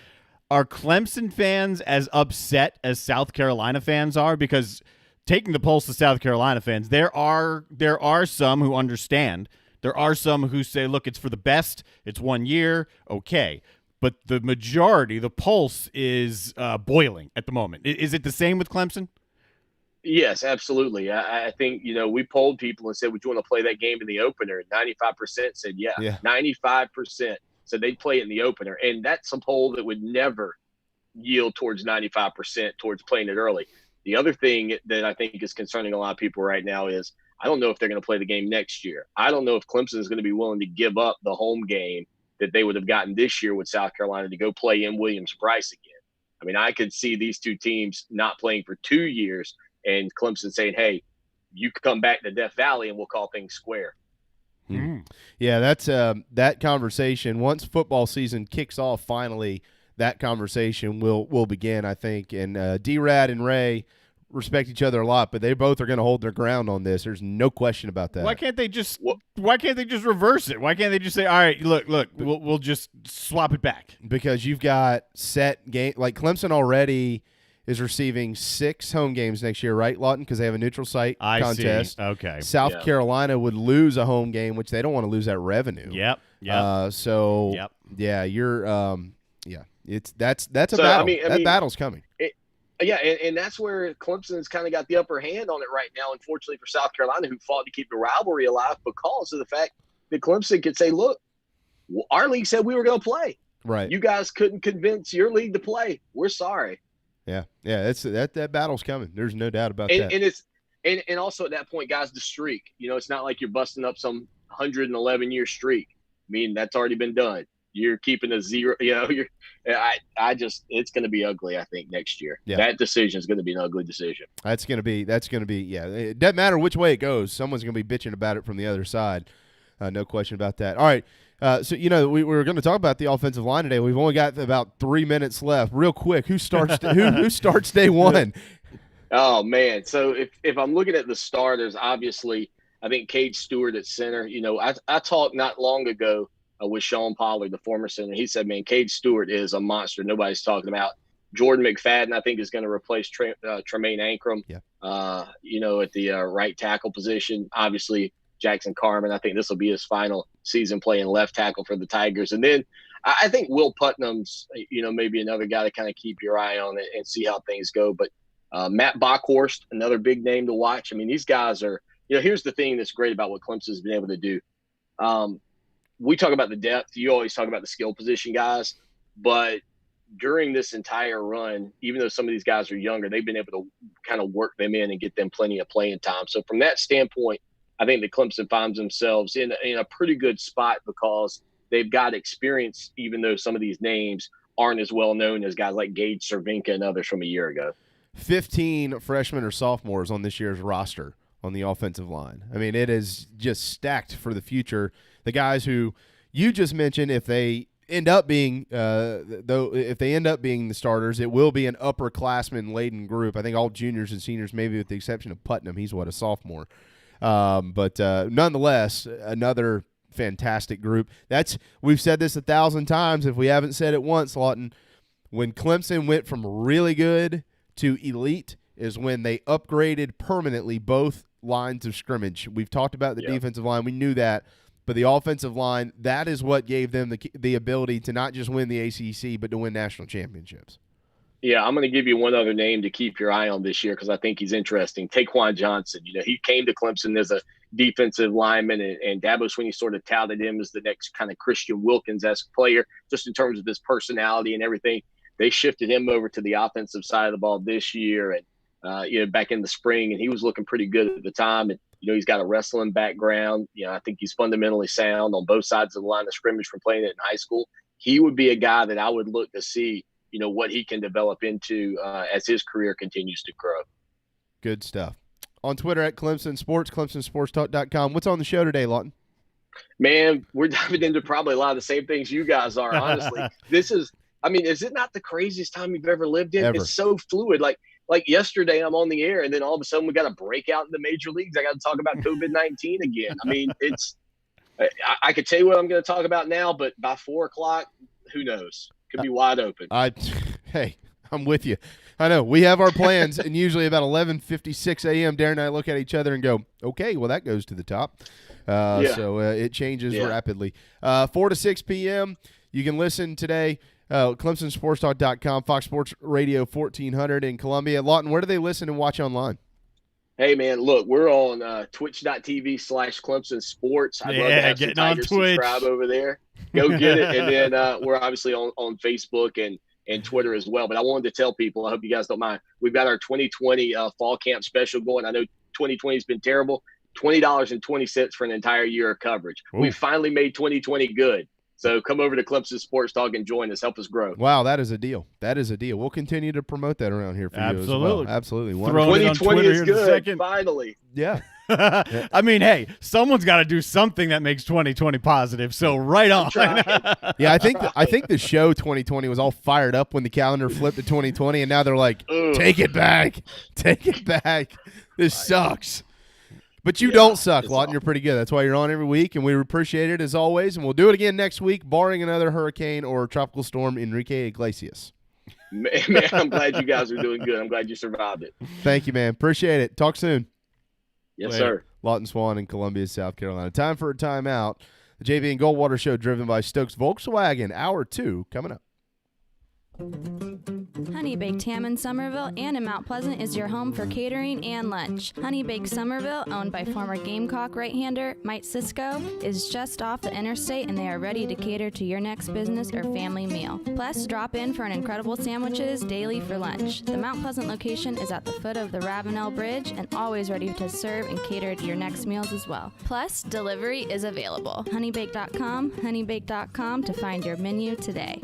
Are Clemson fans as upset as South Carolina fans are? Because taking the pulse of South Carolina fans, there are some who understand. There are some who say, look, it's for the best. It's 1 year. Okay. But the majority, the pulse is boiling at the moment. Is it the same with Clemson? Yes, absolutely. I think, we polled people and said, would you want to play that game in the opener? 95% said yeah. 95% said they'd play it in the opener. And that's a poll that would never yield towards 95% towards playing it early. The other thing that I think is concerning a lot of people right now is I don't know if they're going to play the game next year. I don't know if Clemson is going to be willing to give up the home game that they would have gotten this year with South Carolina to go play in Williams-Brice again. I mean, I could see these two teams not playing for 2 years and Clemson saying, hey, you come back to Death Valley and we'll call things square. Yeah, that's that conversation. Once football season kicks off, finally, that conversation will begin, I think. And D-Rad and Ray respect each other a lot, but they both are going to hold their ground on this. There's no question about that. Why can't they just reverse it? Why can't they just say, all right, look, we'll just swap it back? Because you've got set game, like Clemson already is receiving 6 home games next year, right, Lawton? Because they have a neutral site contest. See. Okay. South Carolina would lose a home game, which they don't want to lose that revenue. Yep. Yeah, you're that's a battle. I mean, that battle's coming. And that's where Clemson's kind of got the upper hand on it right now, unfortunately for South Carolina, who fought to keep the rivalry alive because of the fact that Clemson could say, look, our league said we were going to play. Right. You guys couldn't convince your league to play. We're sorry. Yeah. It's that battle's coming. There's no doubt about And, that. and it's and also at that point, guys, the streak. It's not like you're busting up some 111-year streak. I mean, that's already been done. You're keeping a zero. It's going to be ugly, I think, next year. Yeah. That decision is going to be an ugly decision. That's going to be. Yeah. It doesn't matter which way it goes. Someone's going to be bitching about it from the other side. No question about that. All right. So, we were going to talk about the offensive line today. We've only got about 3 minutes left. Real quick, who starts who starts day one? Oh, man. So if I'm looking at the starters, obviously, I think Cade Stewart at center. I talked not long ago with Sean Pollard, the former center. He said, man, Cade Stewart is a monster. Nobody's talking about. Jordan McFadden, I think, is going to replace Tremaine Ankrum, at the right tackle position. Obviously, Jackson Carman, I think this will be his final season playing left tackle for the Tigers. And then I think Will Putnam's, maybe another guy to kind of keep your eye on and see how things go. But Matt Bockhorst, another big name to watch. I mean, these guys are, here's the thing that's great about what Clemson's been able to do. We talk about the depth. You always talk about the skill position guys. But during this entire run, even though some of these guys are younger, they've been able to kind of work them in and get them plenty of playing time. So from that standpoint, I think that Clemson finds themselves in a pretty good spot because they've got experience, even though some of these names aren't as well known as guys like Gage Cervinka and others from a year ago. 15 freshmen or sophomores on this year's roster on the offensive line. I mean, it is just stacked for the future. The guys who you just mentioned, if they end up being the starters, it will be an upperclassman laden group. I think all juniors and seniors, maybe with the exception of Putnam. He's a sophomore. But nonetheless, another fantastic group. We've said this 1,000 times. If we haven't said it once, Lawton, when Clemson went from really good to elite is when they upgraded permanently both lines of scrimmage. We've talked about the defensive line. We knew that. But the offensive line, that is what gave them the ability to not just win the ACC, but to win national championships. Yeah, I'm going to give you one other name to keep your eye on this year because I think he's interesting. Taquan Johnson. He came to Clemson as a defensive lineman, and Dabo Swinney sort of touted him as the next kind of Christian Wilkins-esque player, just in terms of his personality and everything. They shifted him over to the offensive side of the ball this year, and back in the spring, and he was looking pretty good at the time. And he's got a wrestling background. I think he's fundamentally sound on both sides of the line of scrimmage from playing it in high school. He would be a guy that I would look to see, what he can develop into as his career continues to grow. Good stuff. On Twitter at Clemson Sports, ClemsonSportsTalk.com. What's on the show today, Lawton? Man, we're diving into probably a lot of the same things you guys are, honestly. Is it not the craziest time you've ever lived in? Ever. It's so fluid. Like yesterday, I'm on the air, and then all of a sudden we got a breakout in the major leagues. I got to talk about COVID-19 again. I mean, I could tell you what I'm going to talk about now, but by 4 o'clock, who knows? Could be wide open. Hey, I'm with you. I know. We have our plans, and usually about 11:56 a.m., Darren and I look at each other and go, okay, well, that goes to the top. So it changes rapidly. 4 to 6 p.m., you can listen today. ClemsonSportsTalk.com, Fox Sports Radio 1400 in Columbia. Lawton, where do they listen and watch online? Hey, man, look, we're on twitch.tv/Clemson Sports. I'd love to have some Tigers subscribe over there. Go get it. And then we're obviously on Facebook and Twitter as well. But I wanted to tell people, I hope you guys don't mind, we've got our 2020 fall camp special going. I know 2020 has been terrible. $20.20 for an entire year of coverage. Ooh. We finally made 2020 good. So come over to Clemson Sports Talk and join us. Help us grow. Wow, that is a deal. We'll continue to promote that around here for you as well. Absolutely. 2020 is good, finally. Yeah. I mean, hey, someone's got to do something that makes 2020 positive. So right on. Yeah, I think the show 2020 was all fired up when the calendar flipped to 2020, and now they're like, take it back. Take it back. This sucks. But you don't suck, Lawton. You're pretty good. That's why you're on every week, and we appreciate it as always. And we'll do it again next week, barring another hurricane or tropical storm Enrique Iglesias. Man, I'm glad you guys are doing good. I'm glad you survived it. Thank you, man. Appreciate it. Talk soon. Yes, sir. Lawton Swan in Columbia, South Carolina. Time for a timeout. The JV and Goldwater Show driven by Stokes Volkswagen. Hour 2 coming up. Honey Baked Ham in Somerville and in Mount Pleasant is your home for catering and lunch. Honey Baked Somerville, owned by former Gamecock right-hander Mike Cisco, is just off the interstate and they are ready to cater to your next business or family meal. Plus, drop in for an incredible sandwiches daily for lunch. The Mount Pleasant location is at the foot of the Ravenel Bridge and always ready to serve and cater to your next meals as well. Plus, delivery is available. Honeybake.com to find your menu today.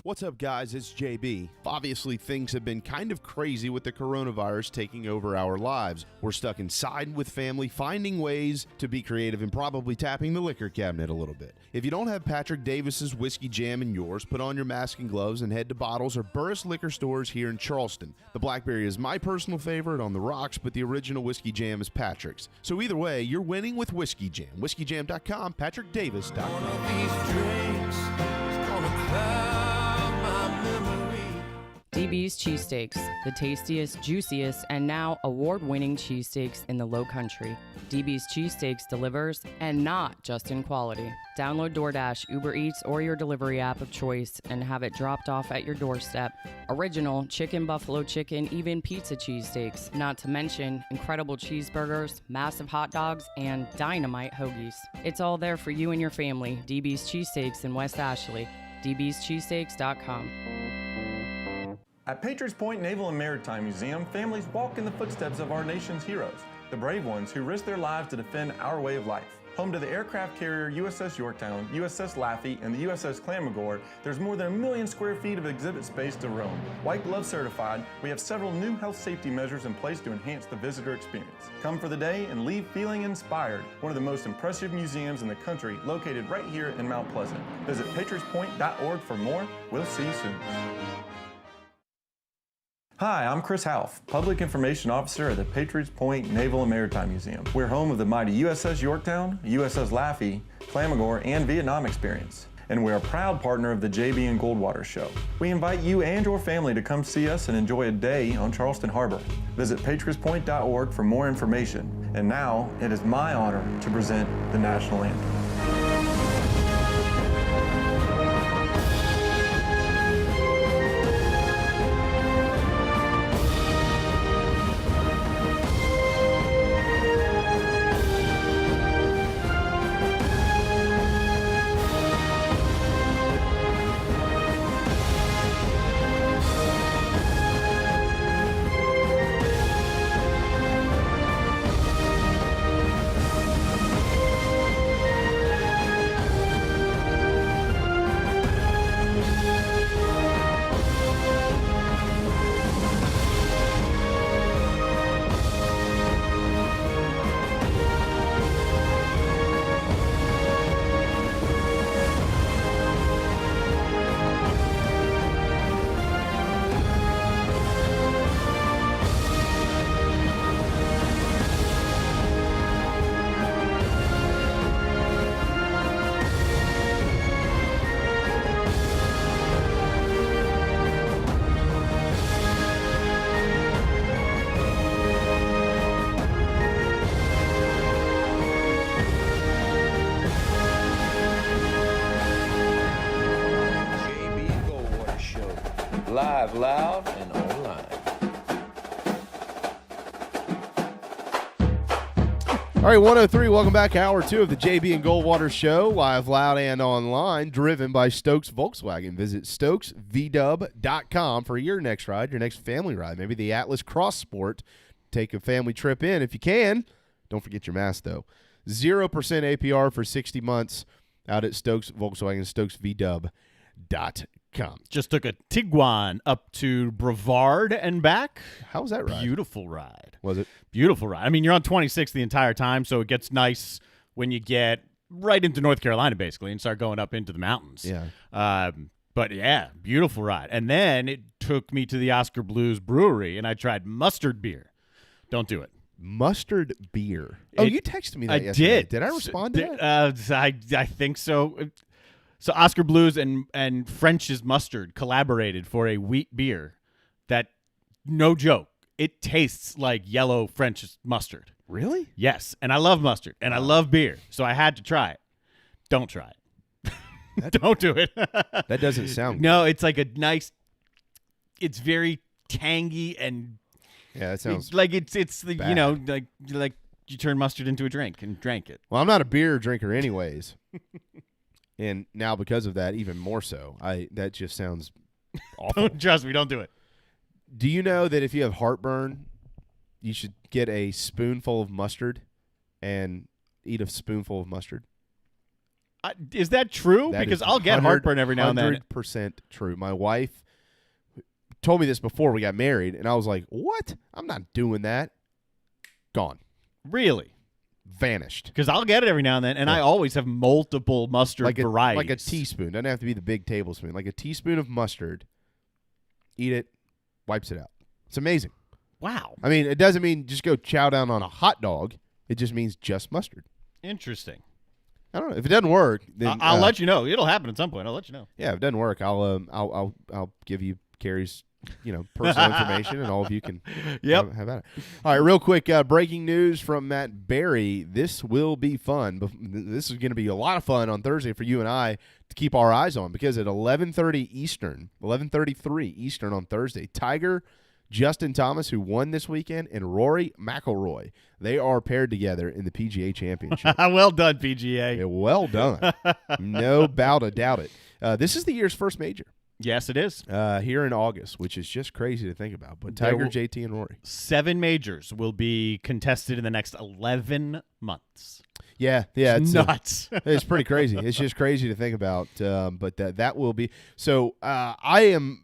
What's up, guys? It's JB. Obviously, things have been kind of crazy with the coronavirus taking over our lives. We're stuck inside with family, finding ways to be creative and probably tapping the liquor cabinet a little bit. If you don't have Patrick Davis's Whiskey Jam in yours, put on your mask and gloves and head to Bottles or Burris liquor stores here in Charleston. The Blackberry is my personal favorite on the rocks, but the original Whiskey Jam is Patrick's. So either way, you're winning with Whiskey Jam. WhiskeyJam.com, PatrickDavis.com. DB's Cheesesteaks, the tastiest, juiciest, and now award-winning cheesesteaks in the Low Country. DB's Cheesesteaks delivers, and not just in quality. Download DoorDash, Uber Eats, or your delivery app of choice and have it dropped off at your doorstep. Original chicken, buffalo chicken, even pizza cheesesteaks, not to mention incredible cheeseburgers, massive hot dogs, and dynamite hoagies. It's all there for you and your family. DB's Cheesesteaks in West Ashley. dbscheesesteaks.com. At Patriots Point Naval and Maritime Museum, families walk in the footsteps of our nation's heroes, the brave ones who risked their lives to defend our way of life. Home to the aircraft carrier USS Yorktown, USS Laffey, and the USS Clamagore, there's more than 1 million square feet of exhibit space to roam. White Glove certified, we have several new health safety measures in place to enhance the visitor experience. Come for the day and leave feeling inspired. One of the most impressive museums in the country, located right here in Mount Pleasant. Visit patriotspoint.org for more. We'll see you soon. Hi, I'm Chris Half, Public Information Officer at the Patriots Point Naval and Maritime Museum. We're home of the mighty USS Yorktown, USS Laffey, Clamagore, and Vietnam experience. And we're a proud partner of the JB and Goldwater Show. We invite you and your family to come see us and enjoy a day on Charleston Harbor. Visit patriotspoint.org for more information. And now, it is my honor to present the National Anthem. Live, loud, and online. All right, 103, welcome back. Hour 2 of the JB and Goldwater Show, live, loud, and online, driven by Stokes Volkswagen. Visit stokesvdub.com for your next ride, your next family ride, maybe the Atlas Cross Sport. Take a family trip in if you can. Don't forget your mask, though. 0% APR for 60 months out at Stokes Volkswagen, stokesvdub.com. Just took a Tiguan up to Brevard and back. How was that ride? Beautiful ride. Was it? Beautiful ride. I mean, you're on 26 the entire time, so it gets nice when you get right into North Carolina, basically, and start going up into the mountains. Yeah. But, yeah, beautiful ride. And then it took me to the Oscar Blues Brewery, and I tried mustard beer. Don't do it. Mustard beer. Oh, you texted me that yesterday. Did I respond to that? I think so. So Oscar Blues and French's Mustard collaborated for a wheat beer that, no joke, it tastes like yellow French's mustard. Really? Yes, and I love mustard, and I love beer, so I had to try it. Don't try it. Don't do it. That doesn't sound good. No, it's like a nice it's very tangy and Yeah, that sounds like it's the bad. like you turn mustard into a drink and drank it. Well, I'm not a beer drinker anyways. And now because of that, even more so. That just sounds awful. Trust me, don't do it. Do you know that if you have heartburn, you should get a spoonful of mustard and eat a spoonful of mustard? Is that true? That because is I'll get heartburn every now and then. 100% true. My wife told me this before we got married, and I was like, what? I'm not doing that. Gone. Really? Vanished. Because I'll get it every now and then, and I always have multiple mustard varieties. Like a teaspoon. Doesn't have to be the big tablespoon. Like a teaspoon of mustard. Eat it. Wipes it out. It's amazing. Wow. I mean, it doesn't mean just go chow down on a hot dog. It just means just mustard. Interesting. I don't know. If it doesn't work, then I'll let you know. It'll happen at some point. I'll let you know. Yeah, if it doesn't work, I'll give you Carrie's personal information, and all of you can have at it. All right, real quick, breaking news from Matt Berry. This will be fun. This is going to be a lot of fun on Thursday for you and I to keep our eyes on, because at 11:30 Eastern, 11:33 Eastern on Thursday, Tiger, Justin Thomas, who won this weekend, and Rory McIlroy, they are paired together in the PGA Championship. Well done, PGA. Yeah, well done. No doubt it. This is the year's first major. Yes, it is. Here in August, which is just crazy to think about. But Tiger, JT, and Rory. 7 majors will be contested in the next 11 months. Yeah, it's nuts. It's pretty crazy. It's just crazy to think about. But that will be. So I am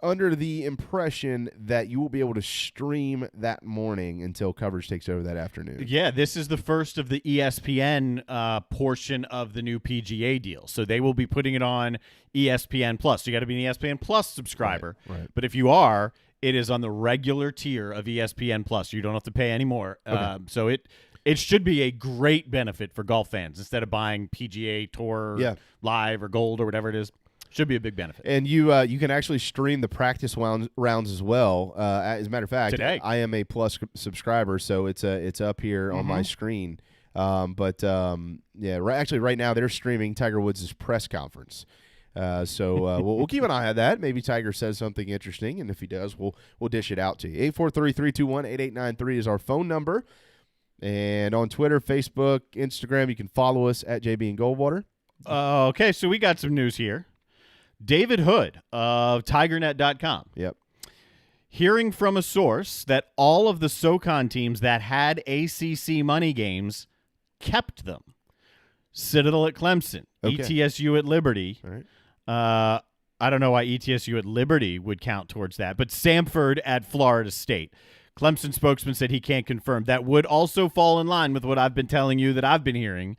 under the impression that you will be able to stream that morning until coverage takes over that afternoon. Yeah, this is the first of the ESPN portion of the new PGA deal. So they will be putting it on ESPN Plus. You got to be an ESPN Plus subscriber. Right. But if you are, it is on the regular tier of ESPN Plus. You don't have to pay anymore. Okay. So it should be a great benefit for golf fans instead of buying PGA Tour Live or Gold or whatever it is. Should be a big benefit. And you can actually stream the practice rounds as well. As a matter of fact, today I am a Plus subscriber, so it's up here on my screen. Right now they're streaming Tiger Woods' press conference. So we'll keep an eye on that. Maybe Tiger says something interesting, and if he does, we'll dish it out to you. 843-321-8893 is our phone number. And on Twitter, Facebook, Instagram, you can follow us at JB and Goldwater. Okay, so we got some news here. David Hood of TigerNet.com. Yep. Hearing from a source that all of the SoCon teams that had ACC money games kept them. Citadel at Clemson, ETSU at Liberty. All right. I don't know why ETSU at Liberty would count towards that, but Samford at Florida State. Clemson spokesman said he can't confirm. That would also fall in line with what I've been telling you that I've been hearing.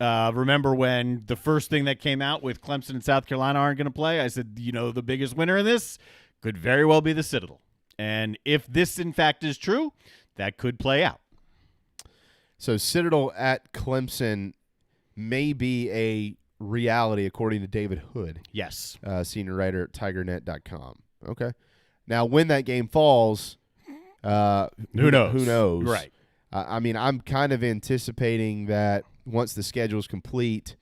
Remember when the first thing that came out with Clemson and South Carolina aren't going to play? I said, the biggest winner in this could very well be the Citadel. And if this, in fact, is true, that could play out. So Citadel at Clemson may be a reality, according to David Hood. Yes. Senior writer at TigerNet.com. Okay. Now, when that game falls, who knows? Who knows? Right. I'm kind of anticipating that once the schedule is complete,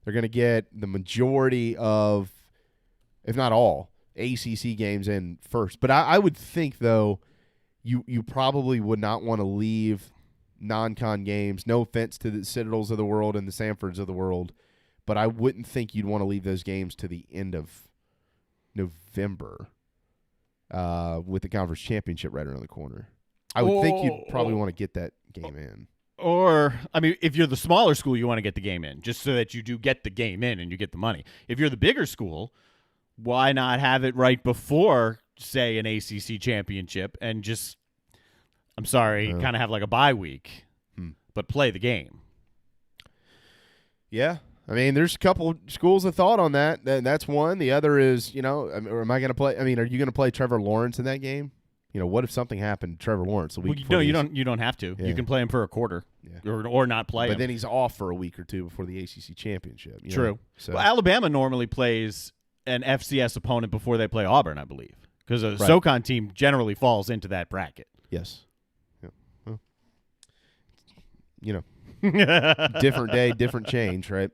they're going to get the majority of, if not all, ACC games in first. But I would think, though, you probably would not want to leave non-con games. No offense to the Citadels of the world and the Samfords of the world, but I wouldn't think you'd want to leave those games to the end of November with the conference championship right around the corner. I would think you'd probably want to get that game in. Or, if you're the smaller school, you want to get the game in, just so that you do get the game in and you get the money. If you're the bigger school, why not have it right before, say, an ACC championship and just, kind of have like a bye week, but play the game? Yeah. There's a couple schools of thought on that. That's one. The other is, am I going to play? Are you going to play Trevor Lawrence in that game? What if something happened to Trevor Lawrence the week before? No, you don't have to. Yeah. You can play him for a quarter, or not play him. But then he's off for a week or two before the ACC championship. True. So. Well, Alabama normally plays an FCS opponent before they play Auburn, I believe, because a SoCon team generally falls into that bracket. Yes. Yeah. Well, different day, different change, right?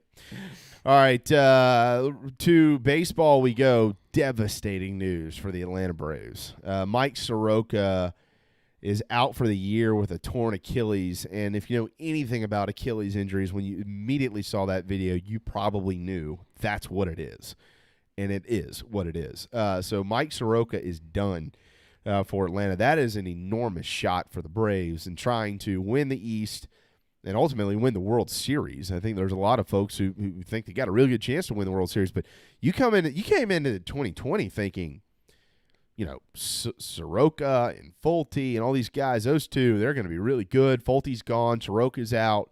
All right, to baseball we go. devastating news for the Atlanta Braves. Mike Soroka is out for the year with a torn Achilles, and if you know anything about Achilles injuries, when you immediately saw that video, you probably knew that's what it is, and it is what it is. So Mike Soroka is done for Atlanta. That is an enormous shot for the Braves in trying to win the East and ultimately win the World Series. I think there's a lot of folks who think they got a really good chance to win the World Series, but you came into 2020 thinking, you know, Soroka and Fulte and all these guys, those two, they're going to be really good. Fulte's gone. Soroka's out.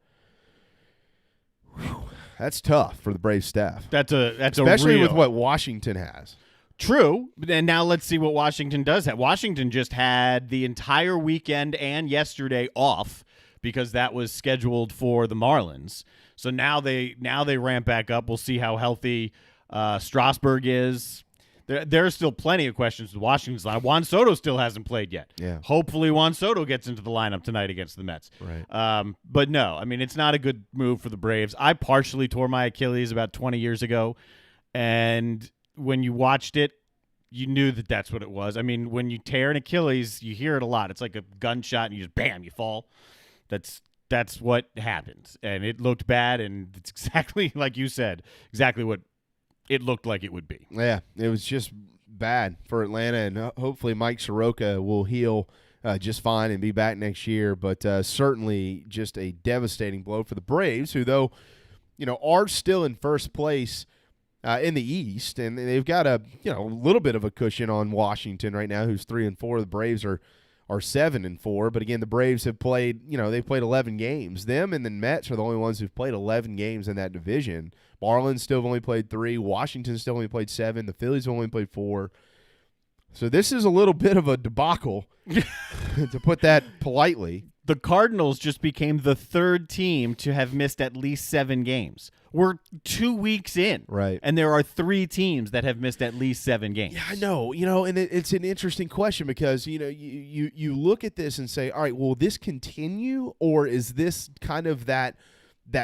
Whew, that's tough for the Braves staff. Especially with what Washington has. True, and now let's see what Washington does have. Washington just had the entire weekend and yesterday off because that was scheduled for the Marlins. So now they ramp back up. We'll see how healthy Strasburg is. There are still plenty of questions with Washington's line. Juan Soto still hasn't played yet. Yeah. Hopefully Juan Soto gets into the lineup tonight against the Mets. Right. But no, I mean, it's not a good move for the Braves. I partially tore my Achilles about 20 years ago, and when you watched it, you knew that that's what it was. I mean, when you tear an Achilles, you hear it a lot. It's like a gunshot, and you just, bam, you fall. That's what happens, and it looked bad, and it's exactly like you said, exactly what it looked like it would be. Yeah, it was just bad for Atlanta, and hopefully Mike Soroka will heal just fine and be back next year. But certainly just a devastating blow for the Braves, who, though, you know, are still in first place in the East, and they've got a little bit of a cushion on Washington right now, who's 3-4. The Braves are 7-4, but again, the Braves have played, they've played 11 games. Them and the Mets are the only ones who've played 11 games in that division. Marlins still have only played 3. Washington still only played 7. The Phillies have only played 4. So this is a little bit of a debacle, to put that politely. The Cardinals just became the third team to have missed at least 7 games. We're 2 weeks in. Right. And there are 3 teams that have missed at least 7 games. Yeah, I know. And it's an interesting question because, you look at this and say, all right, will this continue, or is this kind of that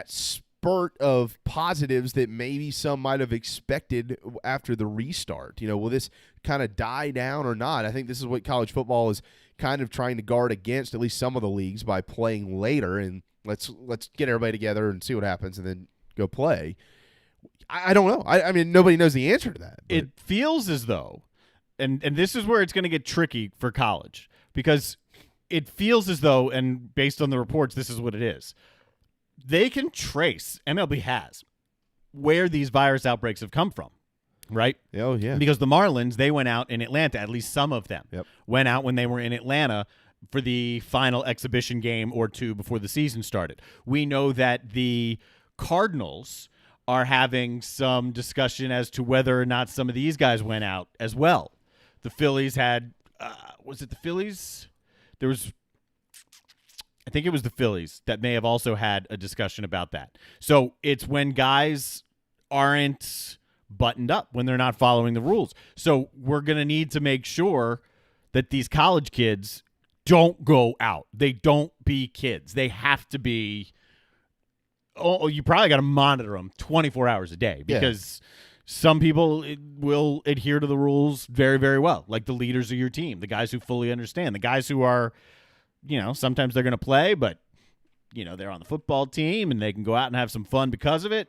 spurt of positives that maybe some might have expected after the restart? Will this kind of die down or not? I think this is what college football is kind of trying to guard against, at least some of the leagues, by playing later, and let's get everybody together and see what happens and then go play. I don't know. I mean, nobody knows the answer to that. But it feels as though, and this is where it's going to get tricky for college, because it feels as though, and based on the reports, this is what it is. They can trace, MLB has, where these virus outbreaks have come from, right? Oh, yeah. Because the Marlins, they went out in Atlanta, at least some of them, went out when they were in Atlanta for the final exhibition game or 2 before the season started. We know that the Cardinals are having some discussion as to whether or not some of these guys went out as well. The Phillies had, was it the Phillies? I think it was the Phillies that may have also had a discussion about that. So it's when guys aren't buttoned up, when they're not following the rules. So we're going to need to make sure that these college kids don't go out. They don't be kids. They have to be, you probably got to monitor them 24 hours a day, because some people will adhere to the rules very, very well, like the leaders of your team, the guys who fully understand, the guys who are, sometimes they're going to play, but, they're on the football team and they can go out and have some fun because of it.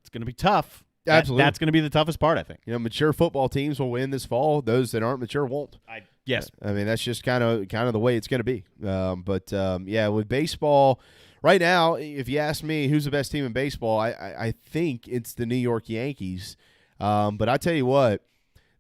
It's going to be tough. Absolutely. That's going to be the toughest part, I think. Mature football teams will win this fall. Those that aren't mature won't. Yes. I mean, that's just kind of the way it's going to be. But with baseball right now, if you ask me who's the best team in baseball, I think it's the New York Yankees. But I tell you what,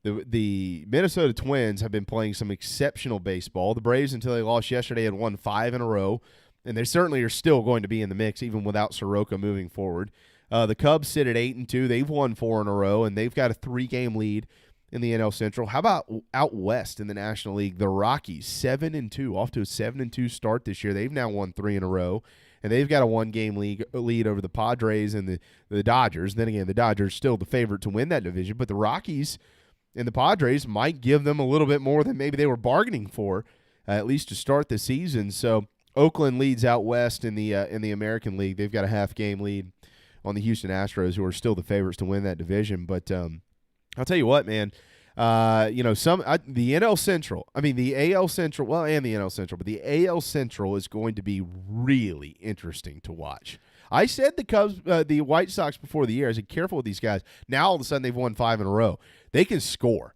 the Minnesota Twins have been playing some exceptional baseball. The Braves, until they lost yesterday, had won 5 in a row, and they certainly are still going to be in the mix, even without Soroka moving forward. The Cubs sit at 8-2. They've won 4 in a row, and they've got a 3-game lead in the NL Central. How about out west in the National League? The Rockies, 7-2, off to a 7-2 start this year. They've now won 3 in a row, and they've got a 1-game lead over the Padres and the Dodgers. Then again, the Dodgers still the favorite to win that division, but the Rockies and the Padres might give them a little bit more than maybe they were bargaining for, at least to start the season. So Oakland leads out west in the American League. They've got a half-game lead on the Houston Astros, who are still the favorites to win that division. But I'll tell you what, man, The NL Central. I mean, the AL Central. Well, and the NL Central, but the AL Central is going to be really interesting to watch. I said the White Sox before the year. I said, careful with these guys. Now all of a sudden they've won 5 in a row. They can score.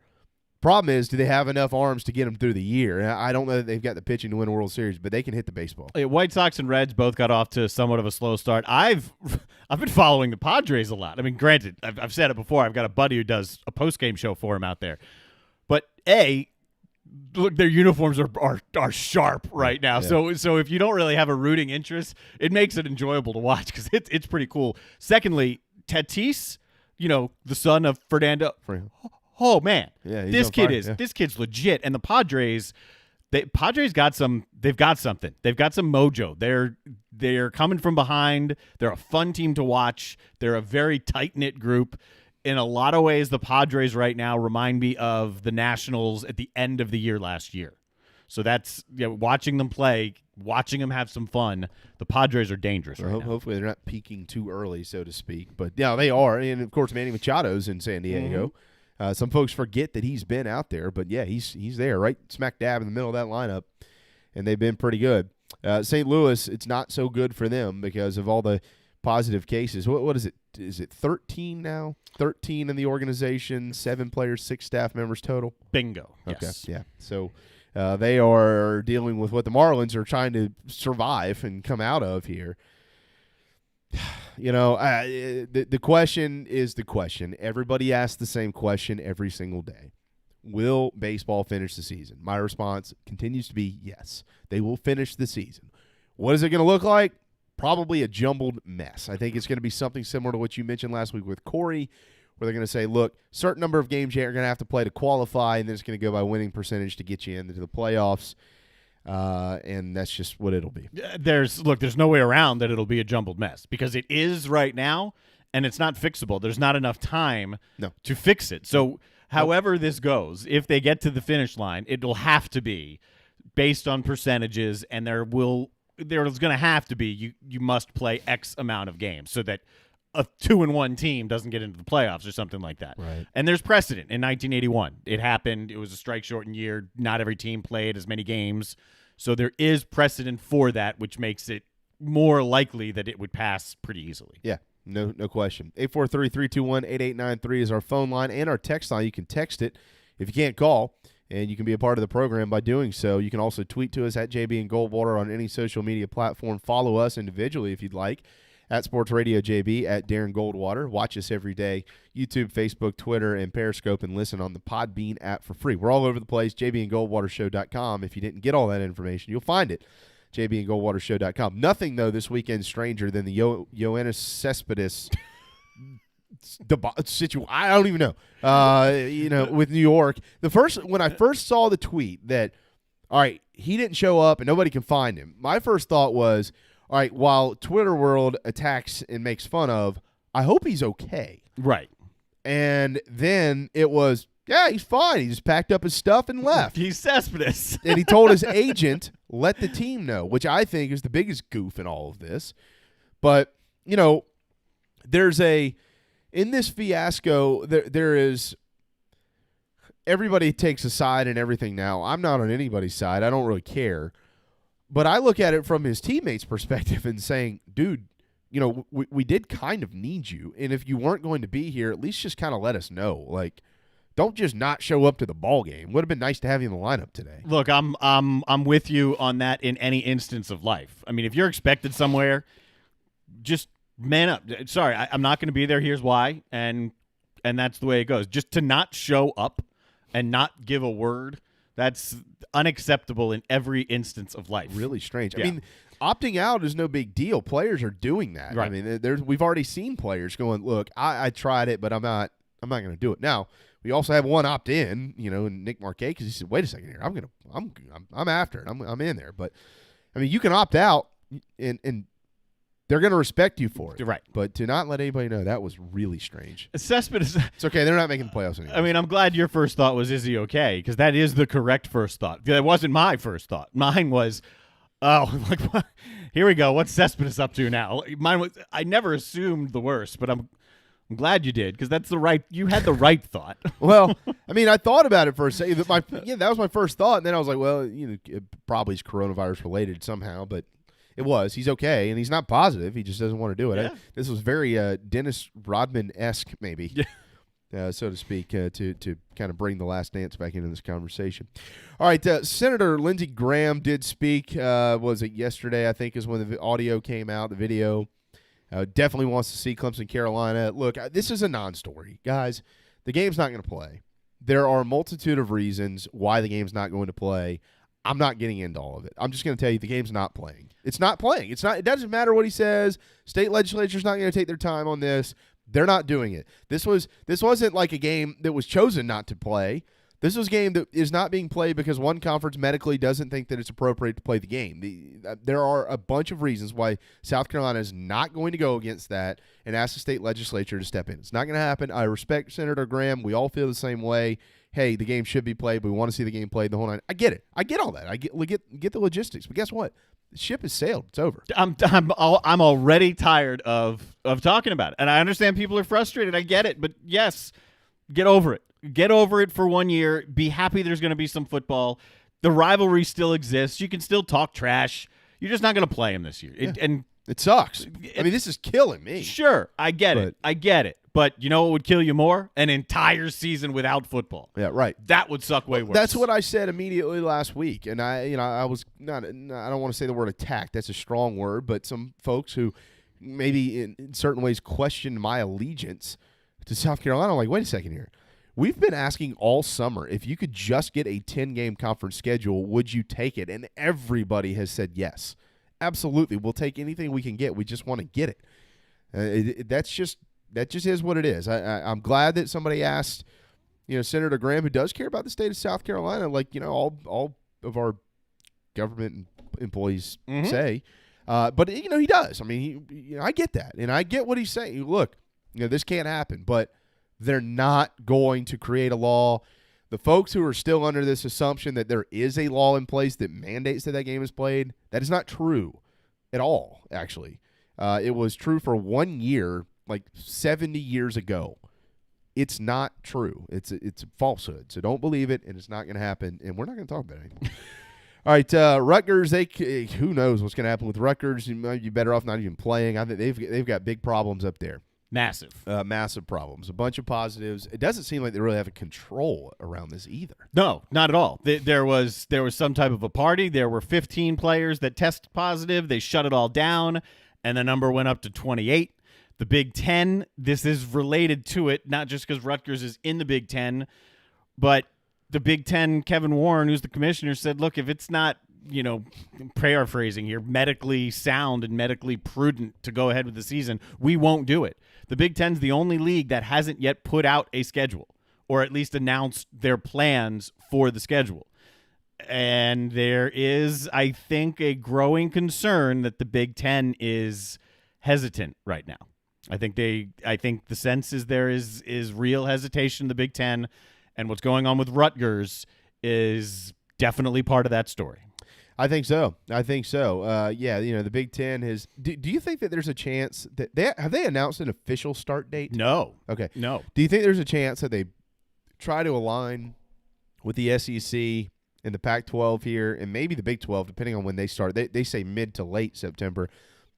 Problem is, do they have enough arms to get them through the year? I don't know that they've got the pitching to win a World Series, but they can hit the baseball. White Sox and Reds both got off to somewhat of a slow start. I've been following the Padres a lot. I mean, granted, I've said it before. I've got a buddy who does a post-game show for him out there. But look, their uniforms are sharp right now. Yeah. So if you don't really have a rooting interest, it makes it enjoyable to watch because it's pretty cool. Secondly, Tatis, the son of Fernando. Oh man, yeah, this kid's legit. And the Padres, they've got something. They've got some mojo. They're coming from behind. They're a fun team to watch. They're a very tight-knit group. In a lot of ways, the Padres right now remind me of the Nationals at the end of the year last year. So that's watching them play, watching them have some fun. The Padres are dangerous right now. Hopefully they're not peaking too early, so to speak. But yeah, they are. And of course, Manny Machado's in San Diego. Some folks forget that he's been out there, but yeah, he's there, right smack dab in the middle of that lineup, and they've been pretty good. St. Louis, it's not so good for them because of all the positive cases. What is it? Is it 13 now? 13 in the organization, 7 players, 6 staff members total? Bingo. Okay, Yes. yeah. So they are dealing with what the Marlins are trying to survive and come out of here. The question is the question. Everybody asks the same question every single day. Will baseball finish the season? My response continues to be yes. They will finish the season. What is it going to look like? Probably a jumbled mess. I think it's going to be something similar to what you mentioned last week with Corey, where they're going to say, look, certain number of games you're going to have to play to qualify, and then it's going to go by winning percentage to get you into the playoffs. And that's just what it'll be. There's no way around that it'll be a jumbled mess because it is right now, and it's not fixable. There's not enough time to fix it. So however this goes, if they get to the finish line, it'll have to be based on percentages, and there's going to have to be you must play X amount of games so that a 2-1 team doesn't get into the playoffs or something like that. Right. And there's precedent. In 1981, it happened. It was a strike-shortened year. Not every team played as many games. So there is precedent for that, which makes it more likely that it would pass pretty easily. Yeah, no question. 843-321-8893 is our phone line and our text line. You can text it if you can't call, and you can be a part of the program by doing so. You can also tweet to us at JB and Goldwater on any social media platform. Follow us individually if you'd like. At Sports Radio JB, at Darren Goldwater. Watch us every day, YouTube, Facebook, Twitter, and Periscope, and listen on the Podbean app for free. We're all over the place, jbandgoldwatershow.com. If you didn't get all that information, you'll find it, jbandgoldwatershow.com. Nothing, though, this weekend stranger than the Yoenis Cespedes situation. I don't even know. With New York. When I first saw the tweet that, all right, he didn't show up and nobody can find him, my first thought was, all right, while Twitter world attacks and makes fun of, I hope he's okay. Right. And then it was, yeah, he's fine. He just packed up his stuff and left. He's Cespedes. And he told his agent, let the team know, which I think is the biggest goof in all of this. But, there's in this fiasco, there is, everybody takes a side and everything now. I'm not on anybody's side. I don't really care. But I look at it from his teammates' perspective and saying, dude, we did kind of need you. And if you weren't going to be here, at least just kind of let us know. Like, don't just not show up to the ball game. Would have been nice to have you in the lineup today. Look, I'm with you on that in any instance of life. I mean, if you're expected somewhere, just man up. Sorry, I'm not going to be there. Here's why. And that's the way it goes. Just to not show up and not give a word, that's unacceptable in every instance of life. Really strange. Yeah. I mean, opting out is no big deal. Players are doing that. Right. I mean, we've already seen players going, look, I tried it, but I'm not going to do it. Now, we also have one opt in, Nick Marquet, because he said, wait a second here, I'm after it. I'm in there. But I mean, you can opt out and they're going to respect you for it. Right. But to not let anybody know, that was really strange. Cespedes. It's okay. They're not making the playoffs anymore. I mean, I'm glad your first thought was, is he okay? Because that is the correct first thought. That wasn't my first thought. Mine was, here we go. What's Cespedes up to now? Mine was, I never assumed the worst, but I'm glad you did, because you had the right thought. Well, I mean, I thought about it for a second. That was my first thought, and then I was like, well, it probably is coronavirus related somehow, but it was. He's okay, and he's not positive. He just doesn't want to do it. Yeah. This was very Dennis Rodman-esque, maybe, so to speak, to kind of bring the Last Dance back into this conversation. All right, Senator Lindsey Graham did speak. Was it yesterday, I think, is when the audio came out, the video. Definitely wants to see Clemson, Carolina. Look, this is a non-story. Guys, the game's not going to play. There are a multitude of reasons why the game's not going to play. I'm not getting into all of it. I'm just going to tell you the game's not playing. It's not playing. It doesn't matter what he says. State legislature's not going to take their time on this. They're not doing it. This wasn't like a game that was chosen not to play. This was a game that is not being played because one conference medically doesn't think that it's appropriate to play the game. There are a bunch of reasons why South Carolina is not going to go against that and ask the state legislature to step in. It's not going to happen. I respect Senator Graham. We all feel the same way. Hey, the game should be played, but we want to see the game played the whole night. I get it. I get all that. I get the logistics. But guess what? The ship has sailed. It's over. I'm already tired of talking about it, and I understand people are frustrated. I get it, but yes, get over it. Get over it for 1 year. Be happy there's going to be some football. The rivalry still exists. You can still talk trash. You're just not going to play him this year. And it sucks. I mean, this is killing me. Sure, I get it. But you know what would kill you more? An entire season without football. Yeah, right. That would suck way worse. That's what I said immediately last week, and I was not. I don't want to say the word attacked. That's a strong word, but some folks who maybe in certain ways questioned my allegiance to South Carolina. I'm like, wait a second here. We've been asking all summer, if you could just get a 10-game conference schedule, would you take it? And everybody has said yes. Absolutely. We'll take anything we can get. We just want to get it. That just is what it is. I'm glad that somebody asked, Senator Graham, who does care about the state of South Carolina, like, all of our government employees say. But, he does. I mean, I get that. And I get what he's saying. Look, this can't happen. But they're not going to create a law. The folks who are still under this assumption that there is a law in place that mandates that game is played, that is not true at all, actually. It was true for 1 year, like 70 years ago. It's not true. It's a falsehood. So don't believe it, and it's not going to happen, and we're not going to talk about it anymore. All right, Rutgers, who knows what's going to happen with Rutgers. You might be better off not even playing. I think they've got big problems up there. Massive problems. A bunch of positives. It doesn't seem like they really have a control around this either. No, not at all. There was some type of a party. There were 15 players that tested positive. They shut it all down, and the number went up to 28. The Big Ten, this is related to it, not just because Rutgers is in the Big Ten, but the Big Ten, Kevin Warren, who's the commissioner, said, look, if it's not, paraphrasing here, medically sound and medically prudent to go ahead with the season, we won't do it. The Big Ten's the only league that hasn't yet put out a schedule, or at least announced their plans for the schedule. And there is, I think, a growing concern that the Big Ten is hesitant right now. I think the sense is there is real hesitation in the Big Ten, and what's going on with Rutgers is definitely part of that story. I think so. The Big Ten has. Do you think that there's a chance that have they announced an official start date? No. Okay. No. Do you think there's a chance that they try to align with the SEC and the Pac-12 here, and maybe the Big 12, depending on when they start? They say mid to late September.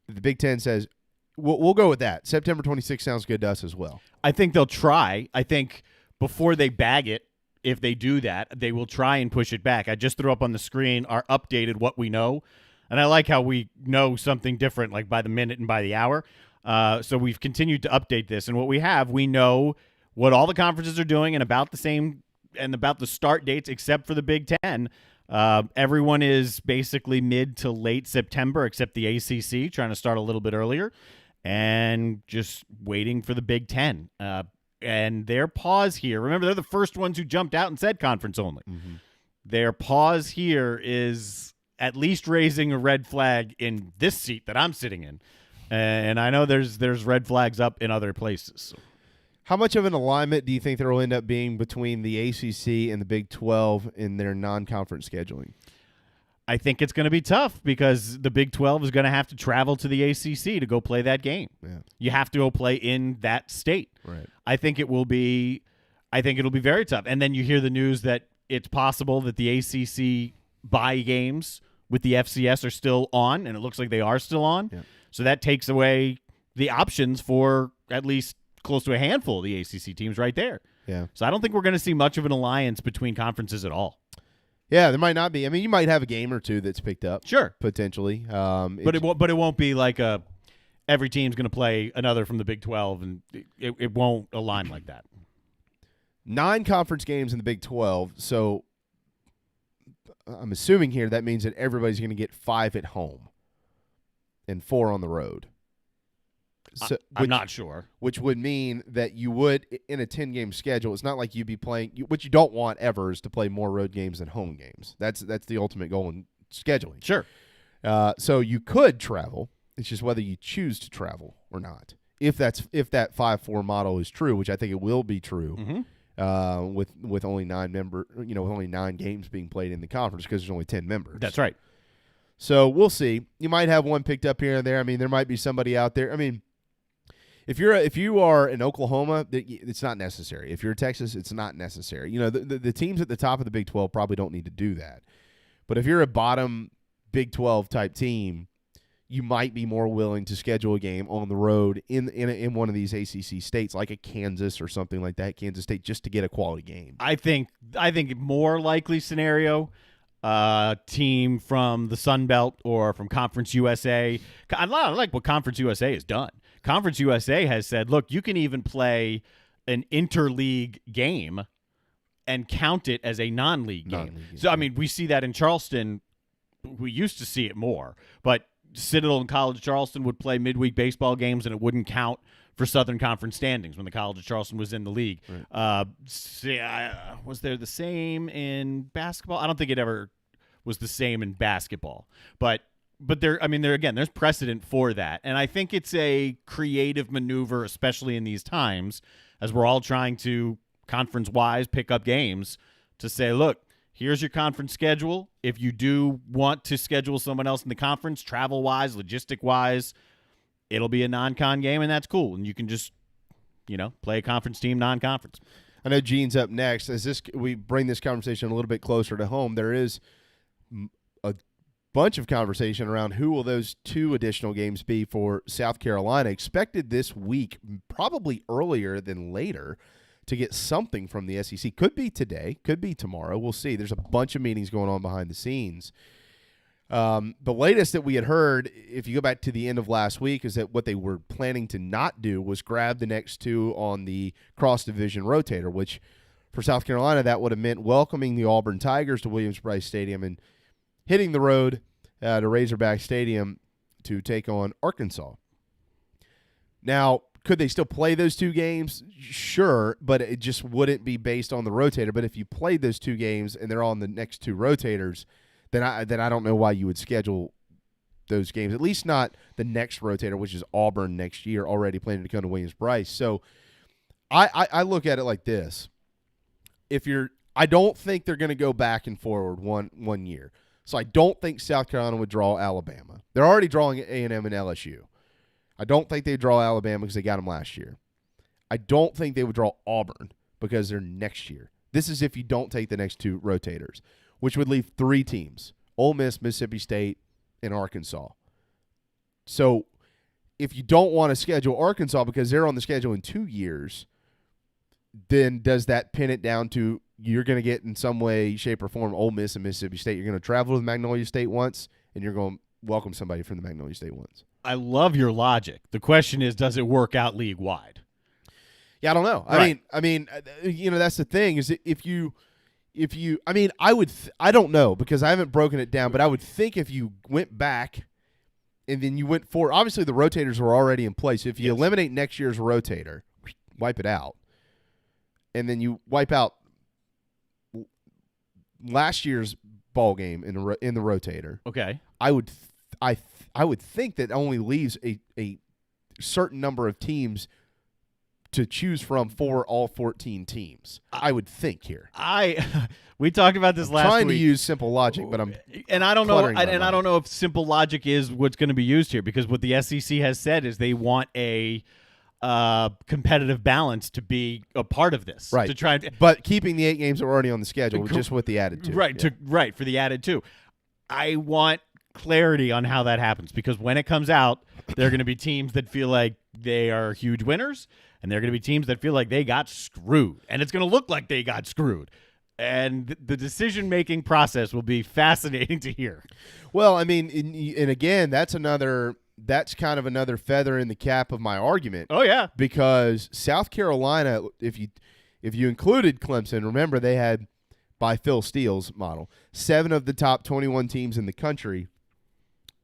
The Big Ten says we'll go with that. September 26th sounds good to us as well. I think they'll try. I think before they bag it, if they do that, they will try and push it back. I just threw up on the screen our updated what we know, and I like how we know something different, like by the minute and by the hour. So we've continued to update this, and what we know what all the conferences are doing, and about the same, and about the start dates, except for the Big Ten. Everyone is basically mid to late September, except the ACC, trying to start a little bit earlier, and just waiting for the Big Ten. And their pause here, remember, they're the first ones who jumped out and said conference only. Mm-hmm. Their pause here is at least raising a red flag in this seat that I'm sitting in. And I know there's red flags up in other places. So. How much of an alignment do you think there will end up being between the ACC and the Big 12 in their non-conference scheduling? I think it's going to be tough because the Big 12 is going to have to travel to the ACC to go play that game. Yeah. You have to go play in that state. Right. I think it'll be very tough. And then you hear the news that it's possible that the ACC bye games with the FCS are still on, and it looks like they are still on. Yeah. So that takes away the options for at least close to a handful of the ACC teams right there. Yeah. So I don't think we're going to see much of an alliance between conferences at all. Yeah, there might not be. I mean, you might have a game or two that's picked up. Sure. Potentially. But it won't be like every team's going to play another from the Big 12, and it won't align like that. 9 conference games in the Big 12, so I'm assuming here that means that everybody's going to get 5 at home and 4 on the road. So, I'm not sure. Which would mean that you would, in a 10-game schedule, it's not like you'd be playing – what you don't want ever is to play more road games than home games. That's the ultimate goal in scheduling. Sure. So you could travel. It's just whether you choose to travel or not. If that 5-4 model is true, which I think it will be true, with only 9 games being played in the conference because there's only 10 members. That's right. So we'll see. You might have one picked up here and there. I mean, there might be somebody out there. I mean, if you are in Oklahoma, it's not necessary. If you're in Texas, it's not necessary. You know, the teams at the top of the Big 12 probably don't need to do that. But if you're a bottom Big 12 type team, you might be more willing to schedule a game on the road in one of these ACC states, like a Kansas or something like that, Kansas State, just to get a quality game. I think more likely scenario, team from the Sun Belt or from Conference USA. I like what Conference USA has done. Conference USA has said, look, you can even play an interleague game and count it as a non-league game. So, I mean, we see that in Charleston. We used to see it more, but Citadel and College of Charleston would play midweek baseball games, and it wouldn't count for Southern Conference standings when the College of Charleston was in the league. Right. Was there the same in basketball? I don't think it ever was the same in basketball, but there's precedent for that, and I think it's a creative maneuver, especially in these times, as we're all trying to conference-wise pick up games to say, look, here's your conference schedule. If you do want to schedule someone else in the conference, travel-wise, logistic-wise, it'll be a non-con game, and that's cool. And you can just, play a conference team non-conference. I know Gene's up next. As we bring this conversation a little bit closer to home, there is a bunch of conversation around who will those 2 additional games be for South Carolina, expected this week, probably earlier than later, to get something from the SEC. Could be today, could be tomorrow. We'll see. There's a bunch of meetings going on behind the scenes. The latest that we had heard, if you go back to the end of last week, is that what they were planning to not do was grab the next 2 on the cross-division rotator, which for South Carolina, that would have meant welcoming the Auburn Tigers to Williams-Brice Stadium and hitting the road to Razorback Stadium to take on Arkansas. Now, could they still play those 2 games? Sure, but it just wouldn't be based on the rotator. But if you played those 2 games and they're on the next 2 rotators, then I don't know why you would schedule those games. At least not the next rotator, which is Auburn next year, already planning to come to Williams-Brice. So I look at it like this. I don't think they're going to go back and forward one year. So I don't think South Carolina would draw Alabama. They're already drawing A&M and LSU. I don't think they draw Alabama because they got them last year. I don't think they would draw Auburn because they're next year. This is if you don't take the next 2 rotators, which would leave 3 teams, Ole Miss, Mississippi State, and Arkansas. So if you don't want to schedule Arkansas because they're on the schedule in 2 years, then does that pin it down to you're going to get in some way, shape, or form Ole Miss and Mississippi State? You're going to travel to Magnolia State once, and you're going to welcome somebody from the Magnolia State once. I love your logic. The question is, does it work out league-wide? Yeah, I don't know. Right. I mean, that's the thing is if you, I don't know because I haven't broken it down, but I would think if you went back and then you went forward, obviously the rotators were already in place. If you eliminate next year's rotator, wipe it out, and then you wipe out last year's ball game in the rotator. Okay. I would think that only leaves a certain number of teams to choose from for all 14 teams. I would think here. We talked about this last week. Trying to use simple logic, but I don't know if simple logic is what's going to be used here, because what the SEC has said is they want a competitive balance to be a part of this, right? To try, but keeping the 8 games that are already on the schedule, just with the added 2, right? Yeah. For the added 2. I want clarity on how that happens, because when it comes out, there are going to be teams that feel like they are huge winners, and there are going to be teams that feel like they got screwed, and it's going to look like they got screwed. And the decision-making process will be fascinating to hear. Well, I mean, and again, that's kind of another feather in the cap of my argument. Oh, yeah. Because South Carolina, if you included Clemson, remember they had, by Phil Steele's model, 7 of the top 21 teams in the country,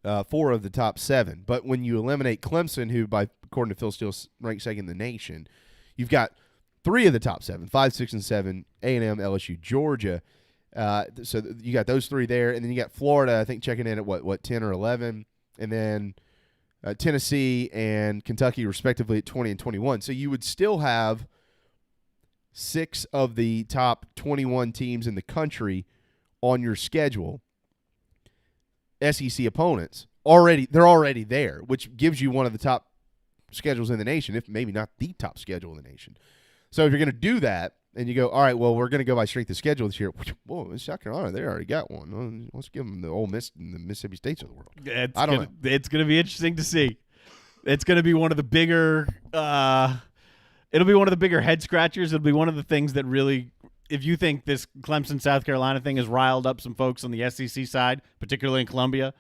4 of the top 7. But when you eliminate Clemson, who, according to Phil Steele, ranked second in the nation, you've got 3 of the top 7, 5, 6, and 7, A&M, LSU, Georgia. So you got those 3 there, and then you got Florida, I think, checking in at what 10 or 11, and then Tennessee and Kentucky, respectively, at 20 and 21. So you would still have 6 of the top 21 teams in the country on your schedule, SEC opponents. They're already there, which gives you one of the top schedules in the nation, if maybe not the top schedule in the nation. So if you're going to do that, and you go, all right, well, we're going to go by strength of schedule this year. Whoa, in South Carolina, they already got one. Let's give them the Ole Miss and the Mississippi States of the world. I don't know. It's going to be interesting to see. It's going to be one of the bigger it'll be one of the bigger head scratchers. It'll be one of the things that really, if you think this Clemson, South Carolina thing has riled up some folks on the SEC side, particularly in Columbia,